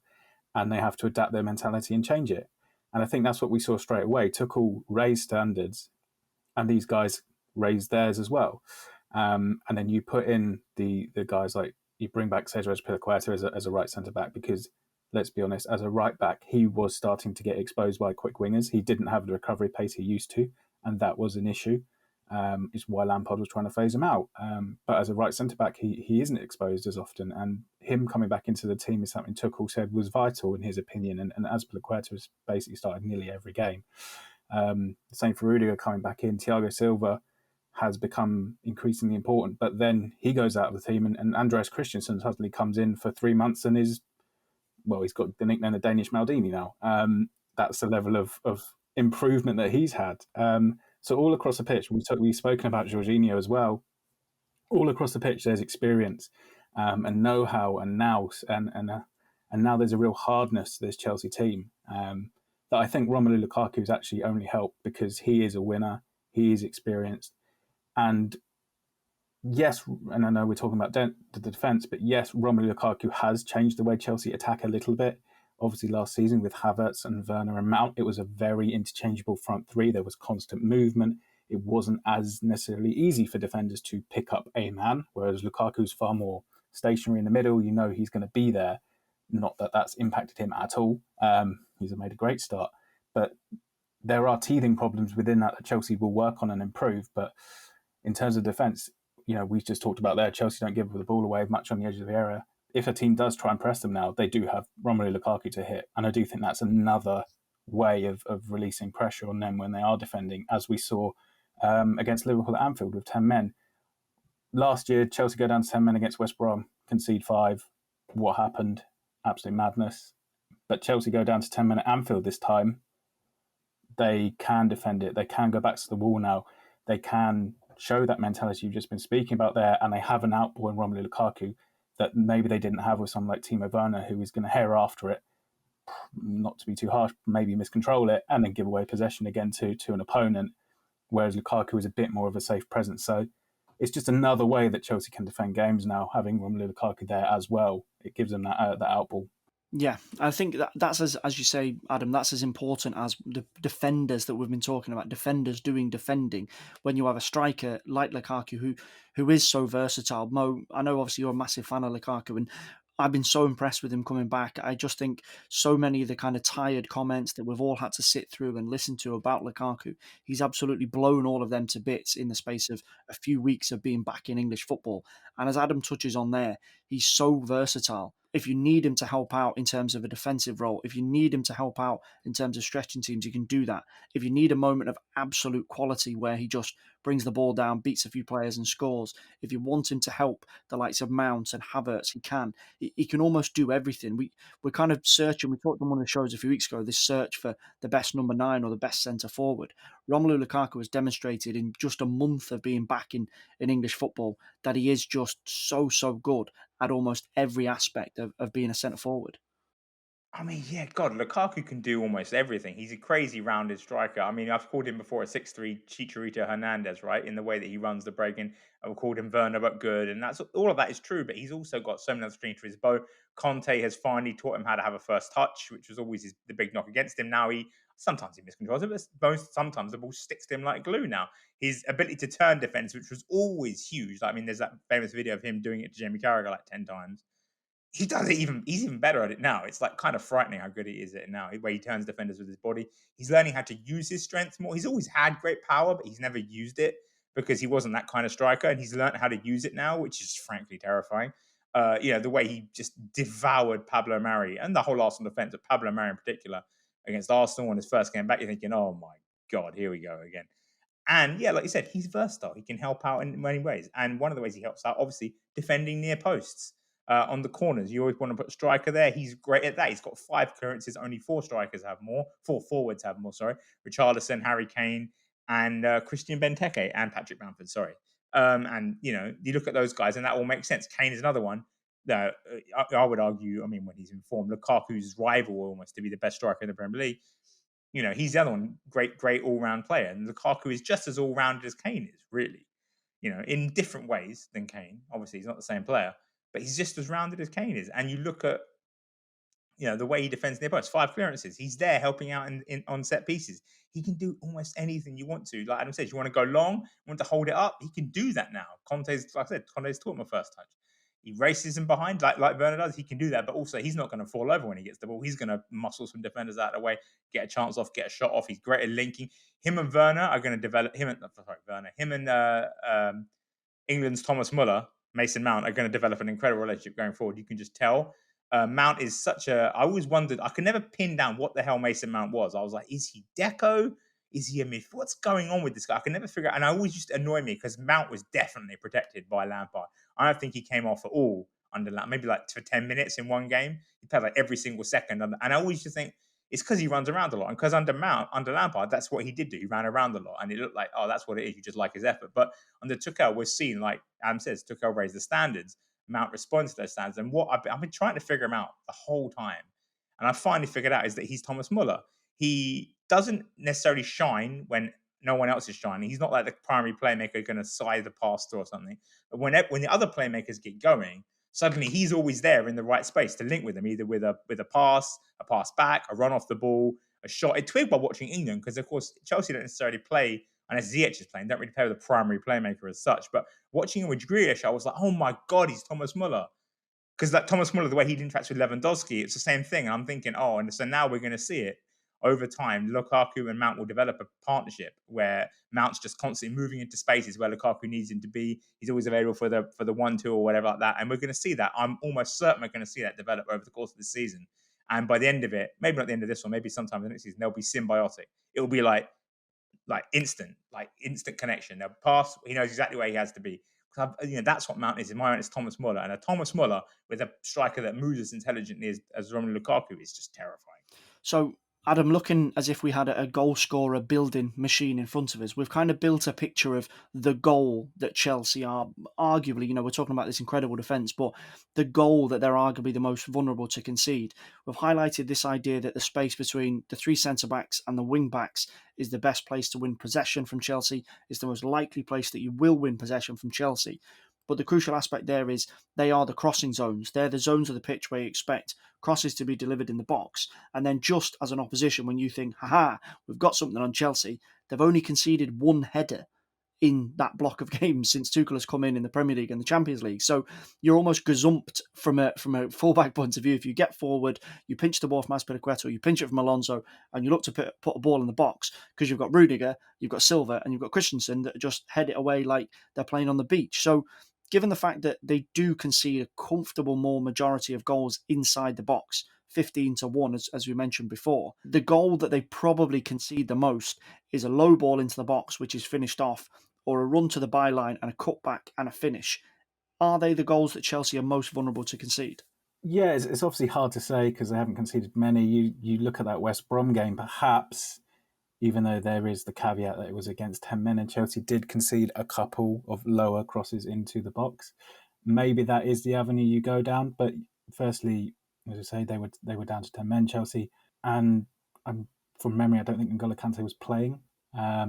and they have to adapt their mentality and change it. And I think that's what we saw straight away. Tuchel raised standards, and these guys raised theirs as well. And then you put in the guys like, you bring back Cesar Azpilicueta as a right centre-back because, let's be honest, as a right-back, he was starting to get exposed by quick wingers. He didn't have the recovery pace he used to, and that was an issue. Is why Lampard was trying to phase him out. But as a right centre-back, he isn't exposed as often, and him coming back into the team is something Tuchel said was vital in his opinion, and Azpilicueta has basically started nearly every game. Same for Rüdiger coming back in. Thiago Silva has become increasingly important, but then he goes out of the team, and Andreas Christensen suddenly comes in for 3 months and he's got the nickname of Danish Maldini now. That's the level of improvement that he's had. So all across the pitch, we've spoken about Jorginho as well. All across the pitch, there's experience and know-how and nous, and now there's a real hardness to this Chelsea team that I think Romelu Lukaku's actually only helped because he is a winner, he is experienced, and yes, and I know we're talking about the defence, but yes, Romelu Lukaku has changed the way Chelsea attack a little bit. Obviously, last season with Havertz and Werner and Mount, it was a very interchangeable front three. There was constant movement. It wasn't as necessarily easy for defenders to pick up a man, whereas Lukaku's far more stationary in the middle. You know he's going to be there. Not that that's impacted him at all. He's made a great start. But there are teething problems within that Chelsea will work on and improve. But in terms of defence, we just talked about there, Chelsea don't give the ball away much on the edge of the area. If a team does try and press them now, they do have Romelu Lukaku to hit. And I do think that's another way of releasing pressure on them when they are defending, as we saw against Liverpool at Anfield with 10 men. Last year, Chelsea go down to 10 men against West Brom, concede 5. What happened? Absolute madness. But Chelsea go down to 10 men at Anfield this time. They can defend it. They can go back to the wall now. They can show that mentality you've just been speaking about there, and they have an outball in Romelu Lukaku that maybe they didn't have with someone like Timo Werner, who is going to hair after it, not to be too harsh, maybe miscontrol it, and then give away possession again to an opponent, whereas Lukaku is a bit more of a safe presence. So it's just another way that Chelsea can defend games now, having Romelu Lukaku there as well. It gives them that outball. Yeah, I think that's as you say, Adam, that's as important as the defenders that we've been talking about, defenders doing defending. When you have a striker like Lukaku who is so versatile. Mo, I know obviously you're a massive fan of Lukaku, and I've been so impressed with him coming back. I just think so many of the kind of tired comments that we've all had to sit through and listen to about Lukaku, he's absolutely blown all of them to bits in the space of a few weeks of being back in English football. And as Adam touches on there, he's so versatile. If you need him to help out in terms of a defensive role, if you need him to help out in terms of stretching teams, you can do that. If you need a moment of absolute quality where he just brings the ball down, beats a few players and scores, if you want him to help the likes of Mount and Havertz, he can. He can almost do everything. We're kind of searching, we talked on one of the shows a few weeks ago, this search for the best number 9 or the best centre forward. Romelu Lukaku has demonstrated in just a month of being back in English football that he is just so good at almost every aspect of being a centre forward. I mean, yeah, God, Lukaku can do almost everything. He's a crazy rounded striker. I mean, I've called him before a 6'3" Chicharito Hernandez, right? In the way that he runs the breaking. I've called him Werner, but good. And that's all of that is true, but he's also got so many other strings to his bow. Conte has finally taught him how to have a first touch, which was always the big knock against him. Now sometimes he miscontrols it, but sometimes the ball sticks to him like glue now. His ability to turn defense, which was always huge. I mean, there's that famous video of him doing it to Jamie Carragher like 10 times. He does it he's even better at it now. It's like kind of frightening how good he is at it now, where he turns defenders with his body. He's learning how to use his strength more. He's always had great power, but he's never used it because he wasn't that kind of striker. And he's learned how to use it now, which is frankly terrifying. The way he just devoured Pablo Mari and the whole Arsenal defense, but Pablo Mari in particular, against Arsenal on his first game back, you're thinking, oh my God, here we go again. And yeah, like you said, he's versatile. He can help out in many ways. And one of the ways he helps out, obviously, defending near posts. On the corners, you always want to put a striker there. He's great at that. He's got 5 clearances. Only 4 strikers have more. 4 forwards have more. Sorry, Richarlison, Harry Kane, and Christian Benteke and Patrick Bamford. Sorry, and you look at those guys, and that all makes sense. Kane is another one that I would argue. I mean, when he's in form, Lukaku's rival almost to be the best striker in the Premier League. He's the other one. Great all-round player, and Lukaku is just as all-rounded as Kane is. Really, in different ways than Kane. Obviously, he's not the same player. But he's just as rounded as Kane is. And you look at, the way he defends near post, 5 clearances. He's there helping out on set pieces. He can do almost anything you want to. Like Adam says, you want to go long, you want to hold it up. He can do that now. Conte's taught him a first touch. He races him behind like Werner does. He can do that. But also, he's not going to fall over when he gets the ball. He's going to muscle some defenders out of the way, get a chance off, get a shot off. He's great at linking. Him and Werner are going to develop. Him and England's Thomas Müller, Mason Mount, are going to develop an incredible relationship going forward. You can just tell. Mount is I always wondered, I could never pin down what the hell Mason Mount was. I was like, is he Deco? Is he a myth? What's going on with this guy? I can never figure out. And I always used to annoy me because Mount was definitely protected by Lampard. I don't think he came off at all under Lampard, maybe like for 10 minutes in one game. He played like every single second. And I always just think, it's because he runs around a lot. And because under Lampard, that's what he did do. He ran around a lot. And it looked like, oh, that's what it is. You just like his effort. But under Tuchel, we're seeing, like Adam says, Tuchel raised the standards. Mount responds to those standards. And what I've been trying to figure him out the whole time. And I finally figured out is that he's Thomas Müller. He doesn't necessarily shine when no one else is shining. He's not like the primary playmaker going to side the pass through or something. But when the other playmakers get going, suddenly he's always there in the right space to link with them, either with a pass back, a run off the ball, a shot. It twigged by watching England because, of course, Chelsea don't necessarily play, unless Ziyech is playing, don't really play with a primary playmaker as such. But watching him with Grealish, I was like, oh my God, he's Thomas Müller. Because like Thomas Müller, the way he interacts with Lewandowski, it's the same thing. And I'm thinking, and so now we're going to see it. Over time, Lukaku and Mount will develop a partnership where Mount's just constantly moving into spaces where Lukaku needs him to be. He's always available for the 1-2 or whatever like that. And we're going to see that. I'm almost certain we're going to see that develop over the course of the season. And by the end of it, maybe not the end of this one, maybe sometime in the next season, they'll be symbiotic. It'll be like instant connection. They'll pass. He knows exactly where he has to be. That's what Mount is. In my mind, it's Thomas Müller. And a Thomas Müller with a striker that moves as intelligently as Romelu Lukaku is just terrifying. So, Adam, looking as if we had a goal scorer building machine in front of us, we've kind of built a picture of the goal that Chelsea are arguably, we're talking about this incredible defence, but the goal that they're arguably the most vulnerable to concede. We've highlighted this idea that the space between the 3 centre-backs and the wing-backs is the best place to win possession from Chelsea. It's the most likely place that you will win possession from Chelsea. But the crucial aspect there is they are the crossing zones. They're the zones of the pitch where you expect crosses to be delivered in the box. And then just as an opposition, when you think, we've got something on Chelsea, they've only conceded 1 header in that block of games since Tuchel has come in the Premier League and the Champions League. So you're almost gazumped from a fullback point of view. If you get forward, you pinch the ball from Azpilicueta, you pinch it from Alonso, and you look to put a ball in the box because you've got Rüdiger, you've got Silva, and you've got Christensen that just head it away like they're playing on the beach. So given the fact that they do concede a comfortable more majority of goals inside the box, 15-1, as we mentioned before, the goal that they probably concede the most is a low ball into the box, which is finished off, or a run to the byline and a cutback and a finish. Are they the goals that Chelsea are most vulnerable to concede? Yeah, it's obviously hard to say because they haven't conceded many. You look at that West Brom game, perhaps, even though there is the caveat that it was against 10 men and Chelsea did concede a couple of lower crosses into the box. Maybe that is the avenue you go down. But firstly, as I say, they were down to 10 men, Chelsea, and from memory, I don't think N'Golo Kanté was playing. I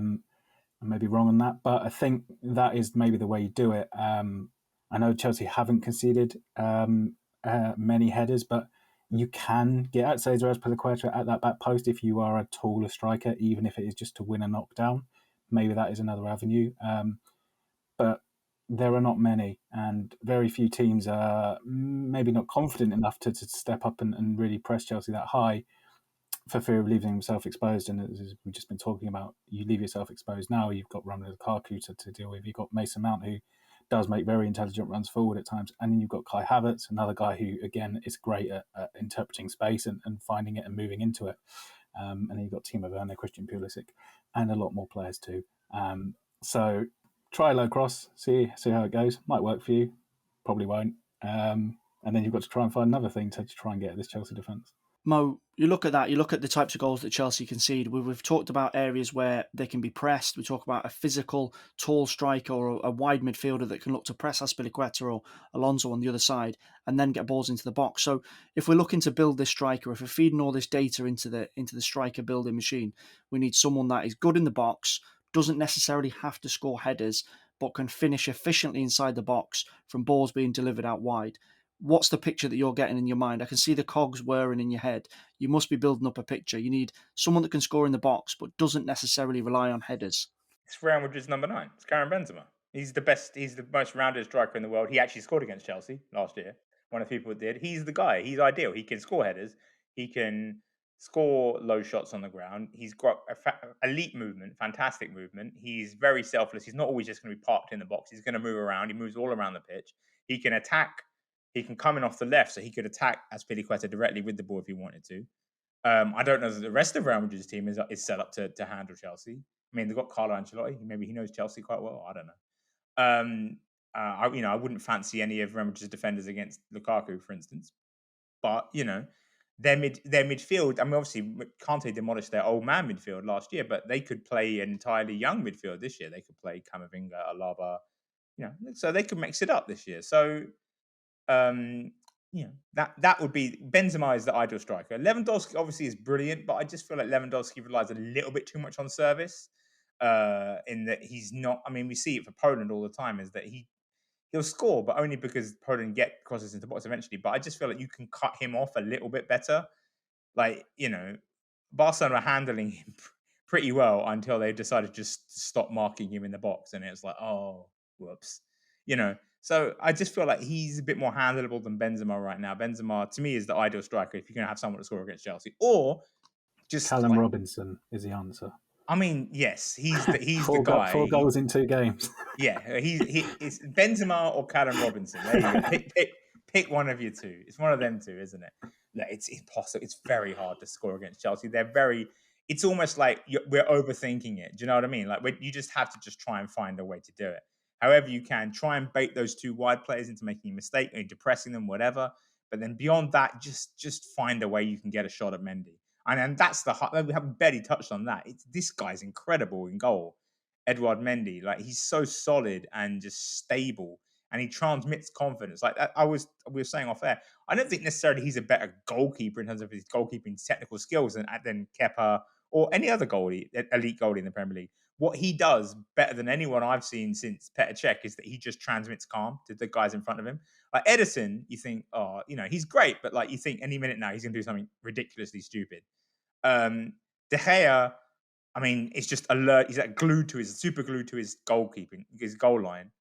may be wrong on that, but I think that is maybe the way you do it. I know Chelsea haven't conceded many headers, but you can get at Cesar Azpilicueta at that back post if you are a taller striker, even if it is just to win a knockdown. Maybe that is another avenue. But there are not many, and very few teams are maybe not confident enough to step up and really press Chelsea that high for fear of leaving themselves exposed. And as we've just been talking about, you leave yourself exposed now, you've got Romelu Lukaku to deal with. You've got Mason Mount, who does make very intelligent runs forward at times. And then you've got Kai Havertz, another guy who, again, is great at interpreting space and finding it and moving into it. And then you've got Timo Werner, Christian Pulisic, and a lot more players too. So try low cross, see how it goes. Might work for you, probably won't. And then you've got to try and find another thing to try and get at this Chelsea defence. Mo, you look at that, you look at the types of goals that Chelsea concede. We've talked about areas where they can be pressed. We talk about a physical, tall striker or a wide midfielder that can look to press Azpilicueta or Alonso on the other side and then get balls into the box. So if we're looking to build this striker, if we're feeding all this data into the striker building machine, we need someone that is good in the box, doesn't necessarily have to score headers, but can finish efficiently inside the box from balls being delivered out wide. What's the picture that you're getting in your mind? I can see the cogs whirring in your head. You must be building up a picture. You need someone that can score in the box, but doesn't necessarily rely on headers. It's Real Madrid's number 9. It's Karim Benzema. He's the best. He's the most rounded striker in the world. He actually scored against Chelsea last year. One of the people that did. He's the guy. He's ideal. He can score headers. He can score low shots on the ground. He's got elite movement, fantastic movement. He's very selfless. He's not always just going to be parked in the box. He's going to move around. He moves all around the pitch. He can attack. He can come in off the left, so he could attack Azpilicueta directly with the ball if he wanted to. I don't know that the rest of Real Madrid's team is set up to handle Chelsea. I mean, they've got Carlo Ancelotti. Maybe he knows Chelsea quite well. I don't know. I wouldn't fancy any of Real Madrid's defenders against Lukaku, for instance. But their midfield. I mean, obviously, Kanté demolished their old man midfield last year, but they could play an entirely young midfield this year. They could play Camavinga, Alaba. So they could mix it up this year. So. That would be Benzema is the ideal striker. Lewandowski obviously is brilliant, but I just feel like Lewandowski relies a little bit too much on service. In that he's not. I mean, we see it for Poland all the time. Is that he'll score, but only because Poland get crosses into the box eventually. But I just feel like you can cut him off a little bit better. Like Barcelona were handling him pretty well until they decided just to stop marking him in the box, and it's like, oh, whoops, So I just feel like he's a bit more handleable than Benzema right now. Benzema, to me, is the ideal striker if you're going to have someone to score against Chelsea. Or just Callum Robinson is the answer. I mean, yes, he's the guy. 4 goals in 2 games. Yeah, it's Benzema or Callum Robinson. There you go. Pick one of you two. It's one of them two, isn't it? No, it's impossible. It's very hard to score against Chelsea. It's almost like we're overthinking it. Do you know what I mean? Like you just have to just try and find a way to do it. However you can, try and bait those 2 wide players into making a mistake or depressing them, whatever. But then beyond that, just find a way you can get a shot at Mendy. And that's we haven't barely touched on that. This guy's incredible in goal, Edouard Mendy. Like he's so solid and just stable, and he transmits confidence. Like we were saying off air, I don't think necessarily he's a better goalkeeper in terms of his goalkeeping technical skills than Kepa or any other elite goalie in the Premier League. What he does better than anyone I've seen since Petr Cech is that he just transmits calm to the guys in front of him. Like Edison, you think, he's great, but like you think any minute now he's going to do something ridiculously stupid. De Gea, I mean, it's just alert. He's like super glued to his goalkeeping, his goal line.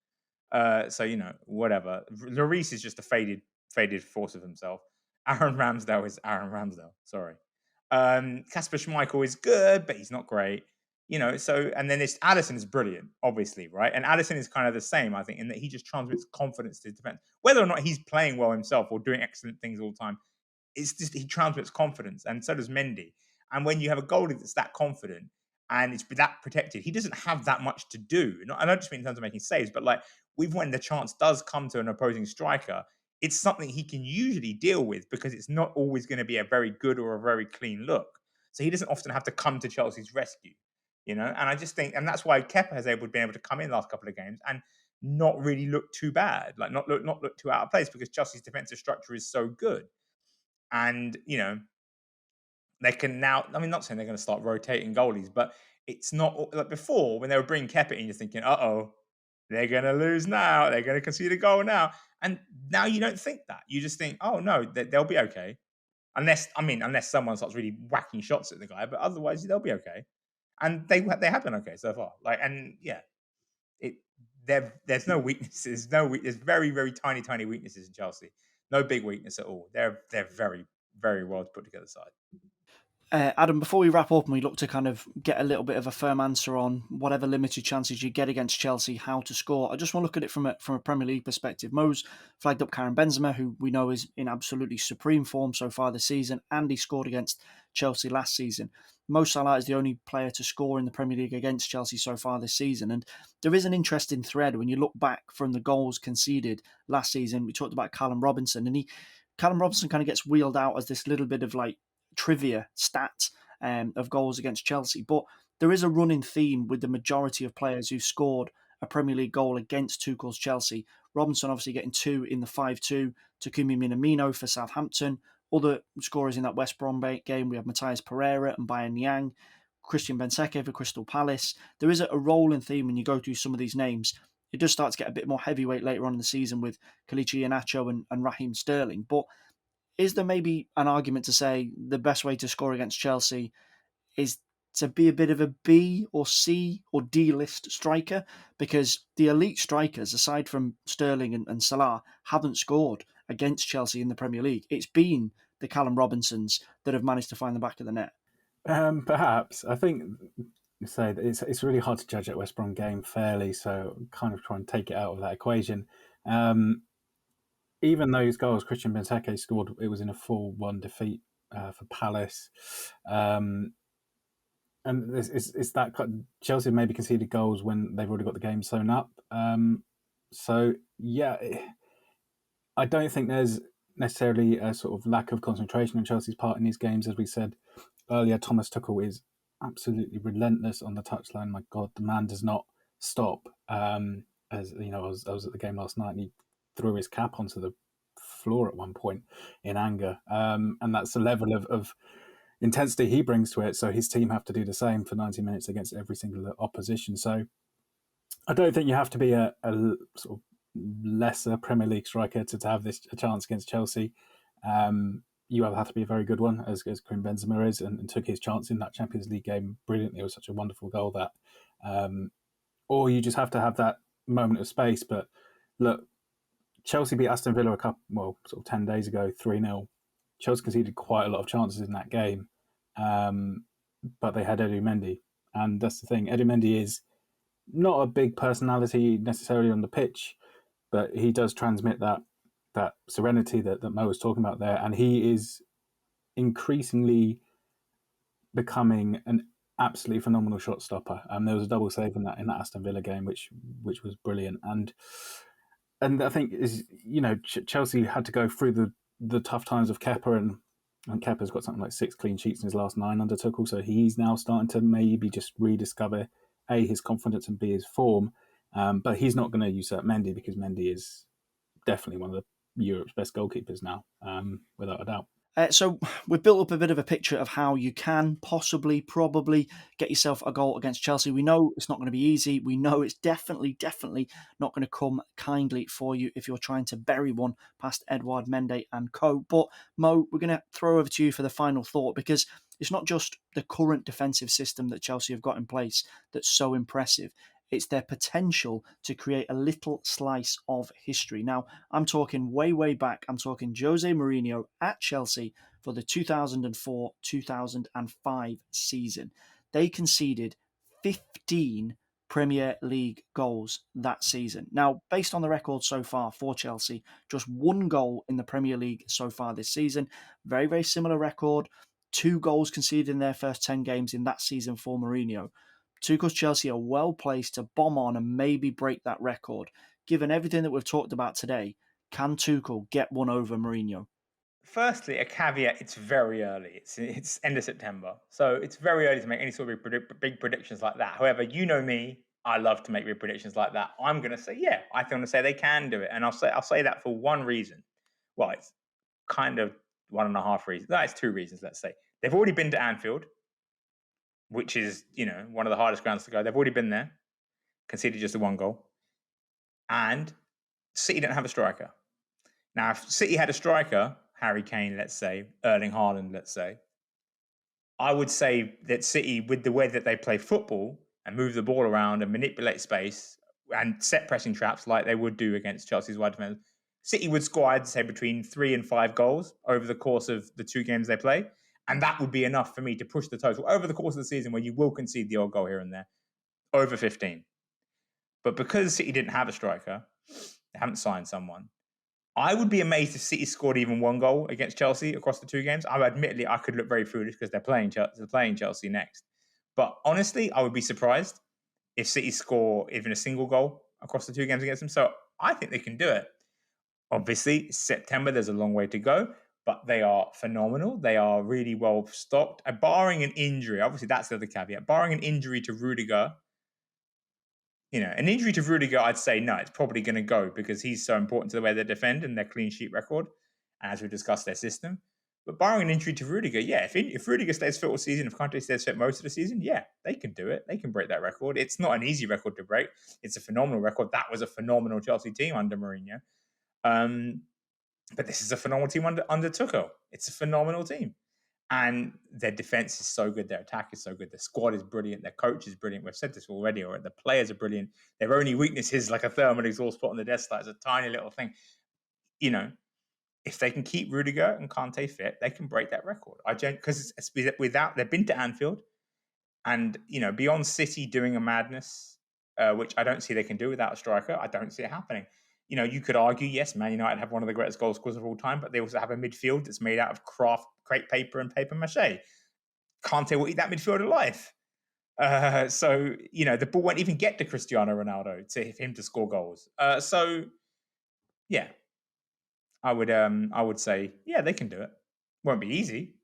So whatever. Lloris is just a faded force of himself. Aaron Ramsdale is Aaron Ramsdale. Sorry. Kasper Schmeichel is good, but he's not great. So and then this Alisson is brilliant, obviously, right? And Alisson is kind of the same, I think, in that he just transmits confidence to his defense. Whether or not he's playing well himself or doing excellent things all the time, it's just he transmits confidence, and so does Mendy. And when you have a goalie that's that confident and it's that protected, he doesn't have that much to do. I don't just mean in terms of making saves, but like when the chance does come to an opposing striker, it's something he can usually deal with because it's not always going to be a very good or a very clean look. So he doesn't often have to come to Chelsea's rescue, And I just think, and that's why Kepa has been able to come in the last couple of games and not really look too bad, like not look too out of place because Chelsea's defensive structure is so good. And, they can now, I mean, not saying they're going to start rotating goalies, but it's not like before when they were bringing Kepa in, you're thinking, they're going to lose now. They're going to concede a goal now. And now you don't think that. You just think, oh, no, they'll be okay. Unless someone starts really whacking shots at the guy, but otherwise they'll be okay. And they have been okay so far. There's no weaknesses. There's very, very tiny, tiny weaknesses in Chelsea. No big weakness at all. They're very, very well put together side. Adam, before we wrap up and we look to kind of get a little bit of a firm answer on whatever limited chances you get against Chelsea, how to score, I just want to look at it from a Premier League perspective. Mo's flagged up Karim Benzema, who we know is in absolutely supreme form so far this season, and he scored against Chelsea last season. Mo Salah is the only player to score in the Premier League against Chelsea so far this season. And there is an interesting thread when you look back from the goals conceded last season. We talked about Callum Robinson, and Callum Robinson kind of gets wheeled out as this little bit of like trivia stat of goals against Chelsea. But there is a running theme with the majority of players who scored a Premier League goal against Tuchel's Chelsea. Robinson obviously getting 2 in the 5-2, Takumi Minamino for Southampton. Other scorers in that West Brom game, we have Matthias Pereira and Bayern Yang, Christian Benteke for Crystal Palace. There is a rolling theme when you go through some of these names. It does start to get a bit more heavyweight later on in the season with Kelechi Iheanacho and Raheem Sterling. But is there maybe an argument to say the best way to score against Chelsea is to be a bit of a B or C or D list striker? Because the elite strikers, aside from Sterling and Salah, haven't scored against Chelsea in the Premier League. It's been the Callum Robinsons that have managed to find the back of the net. Perhaps. I think that it's really hard to judge that West Brom game fairly, so kind of try and take it out of that equation. Even those goals Christian Benteke scored, it was in a 4-1 defeat for Palace. And it's that Chelsea maybe conceded goals when they've already got the game sewn up. I don't think there's necessarily a sort of lack of concentration on Chelsea's part in these games. As we said earlier, Thomas Tuchel is absolutely relentless on the touchline. My God, the man does not stop. As you know, I was at the game last night and he threw his cap onto the floor at one point in anger. And that's the level of intensity he brings to it. So his team have to do the same for 90 minutes against every single opposition. So I don't think you have to be a sort of lesser Premier League striker to have a chance against Chelsea. You have to be a very good one, as Karim Benzema is, and took his chance in that Champions League game brilliantly. It was such a wonderful goal that. Or you just have to have that moment of space. But look, Chelsea beat Aston Villa sort of 10 days ago, 3-0. Chelsea conceded quite a lot of chances in that game, but they had Edu Mendy. And that's the thing. Edu Mendy is not a big personality necessarily on the pitch, but he does transmit that serenity that Mo was talking about there. And he is increasingly becoming an absolutely phenomenal shot stopper. There was a double save in that Aston Villa game, which was brilliant. And I think Chelsea had to go through the tough times of Kepa, and Kepa's got something like 6 clean sheets in his last 9 under Tuchel, so he's now starting to maybe just rediscover A, his confidence, and B, his form. But he's not going to usurp Mendy, because Mendy is definitely one of Europe's best goalkeepers now, without a doubt. So we've built up a bit of a picture of how you can possibly, probably get yourself a goal against Chelsea. We know it's not going to be easy. We know it's definitely not going to come kindly for you if you're trying to bury one past Edouard Mendy and co. But Mo, we're going to throw over to you for the final thought, because it's not just the current defensive system that Chelsea have got in place that's so impressive. It's their potential to create a little slice of history. Now, I'm talking way back. I'm talking José Mourinho at Chelsea for the 2004-2005 season. They conceded 15 Premier League goals that season. Now, based on the record so far for Chelsea, just 1 goal in the Premier League so far this season. Very, very similar record. 2 goals conceded in their first 10 games in that season for Mourinho. Tuchel's Chelsea are well placed to bomb on and maybe break that record. Given everything that we've talked about today, can Tuchel get one over Mourinho? Firstly, a caveat: it's very early. It's end of September, so it's very early to make any sort of big predictions like that. However, you know me, I love to make big predictions like that. I'm going to say, I think I'm going to say they can do it, and I'll say that for one reason. Well, it's kind of 1.5 reasons. That is 2 reasons, let's say. They've already been to Anfield, which is, one of the hardest grounds to go. They've already been there, conceded just the 1 goal. And City don't have a striker. Now, if City had a striker, Harry Kane, let's say, Erling Haaland, let's say, I would say that City, with the way that they play football and move the ball around and manipulate space and set pressing traps like they would do against Chelsea's wide defence, City would score, I'd say, between 3 and 5 goals over the course of the 2 games they play. And that would be enough for me to push the total over the course of the season, where you will concede the odd goal here and there, over 15. But because City didn't have a striker, they haven't signed someone, I would be amazed if City scored even 1 goal against Chelsea across the 2 games. Admittedly, I could look very foolish because they're playing Chelsea next. But honestly, I would be surprised if City score even a single goal across the 2 games against them. So I think they can do it. Obviously, September, there's a long way to go, but they are phenomenal. They are really well stocked. Barring an injury, obviously that's the other caveat, barring an injury to Rüdiger, an injury to Rüdiger, I'd say no, it's probably going to go because he's so important to the way they defend and their clean sheet record, and as we discussed, their system. But barring an injury to Rüdiger, yeah, if Rüdiger stays fit all season, if Kanté stays fit most of the season, yeah, they can do it. They can break that record. It's not an easy record to break. It's a phenomenal record. That was a phenomenal Chelsea team under Mourinho. But this is a phenomenal team under Tuchel. It's a phenomenal team. And their defense is so good. Their attack is so good. Their squad is brilliant. Their coach is brilliant. We've said this already. Or the players are brilliant. Their only weakness is like a thermal exhaust pot on the Death Star. It's a tiny little thing. If they can keep Rüdiger and Kanté fit, they can break that record. Because they've been to Anfield, and beyond City doing a madness, which I don't see they can do without a striker. I don't see it happening. You could argue, yes, Man United have one of the greatest goal scorers of all time, but they also have a midfield that's made out of crepe paper and paper mache. Kanté will eat that midfield alive. So the ball won't even get to Cristiano Ronaldo for him to score goals. Yeah, I would say, yeah, they can do it. Won't be easy,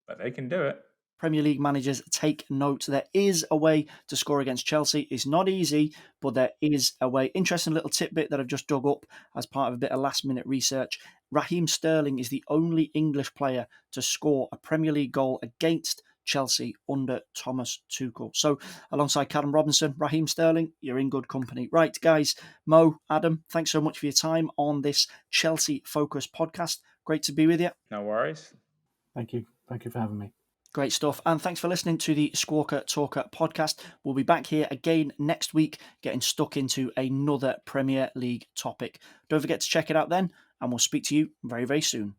but they can do it. Premier League managers, take note. There is a way to score against Chelsea. It's not easy, but there is a way. Interesting little tidbit that I've just dug up as part of a bit of last-minute research. Raheem Sterling is the only English player to score a Premier League goal against Chelsea under Thomas Tuchel. So, alongside Callum Robinson, Raheem Sterling, you're in good company. Right, guys, Mo, Adam, thanks so much for your time on this Chelsea-focused podcast. Great to be with you. No worries. Thank you. Thank you for having me. Great stuff. And thanks for listening to the Squawka Talker podcast. We'll be back here again next week, getting stuck into another Premier League topic. Don't forget to check it out then, and we'll speak to you very, very soon.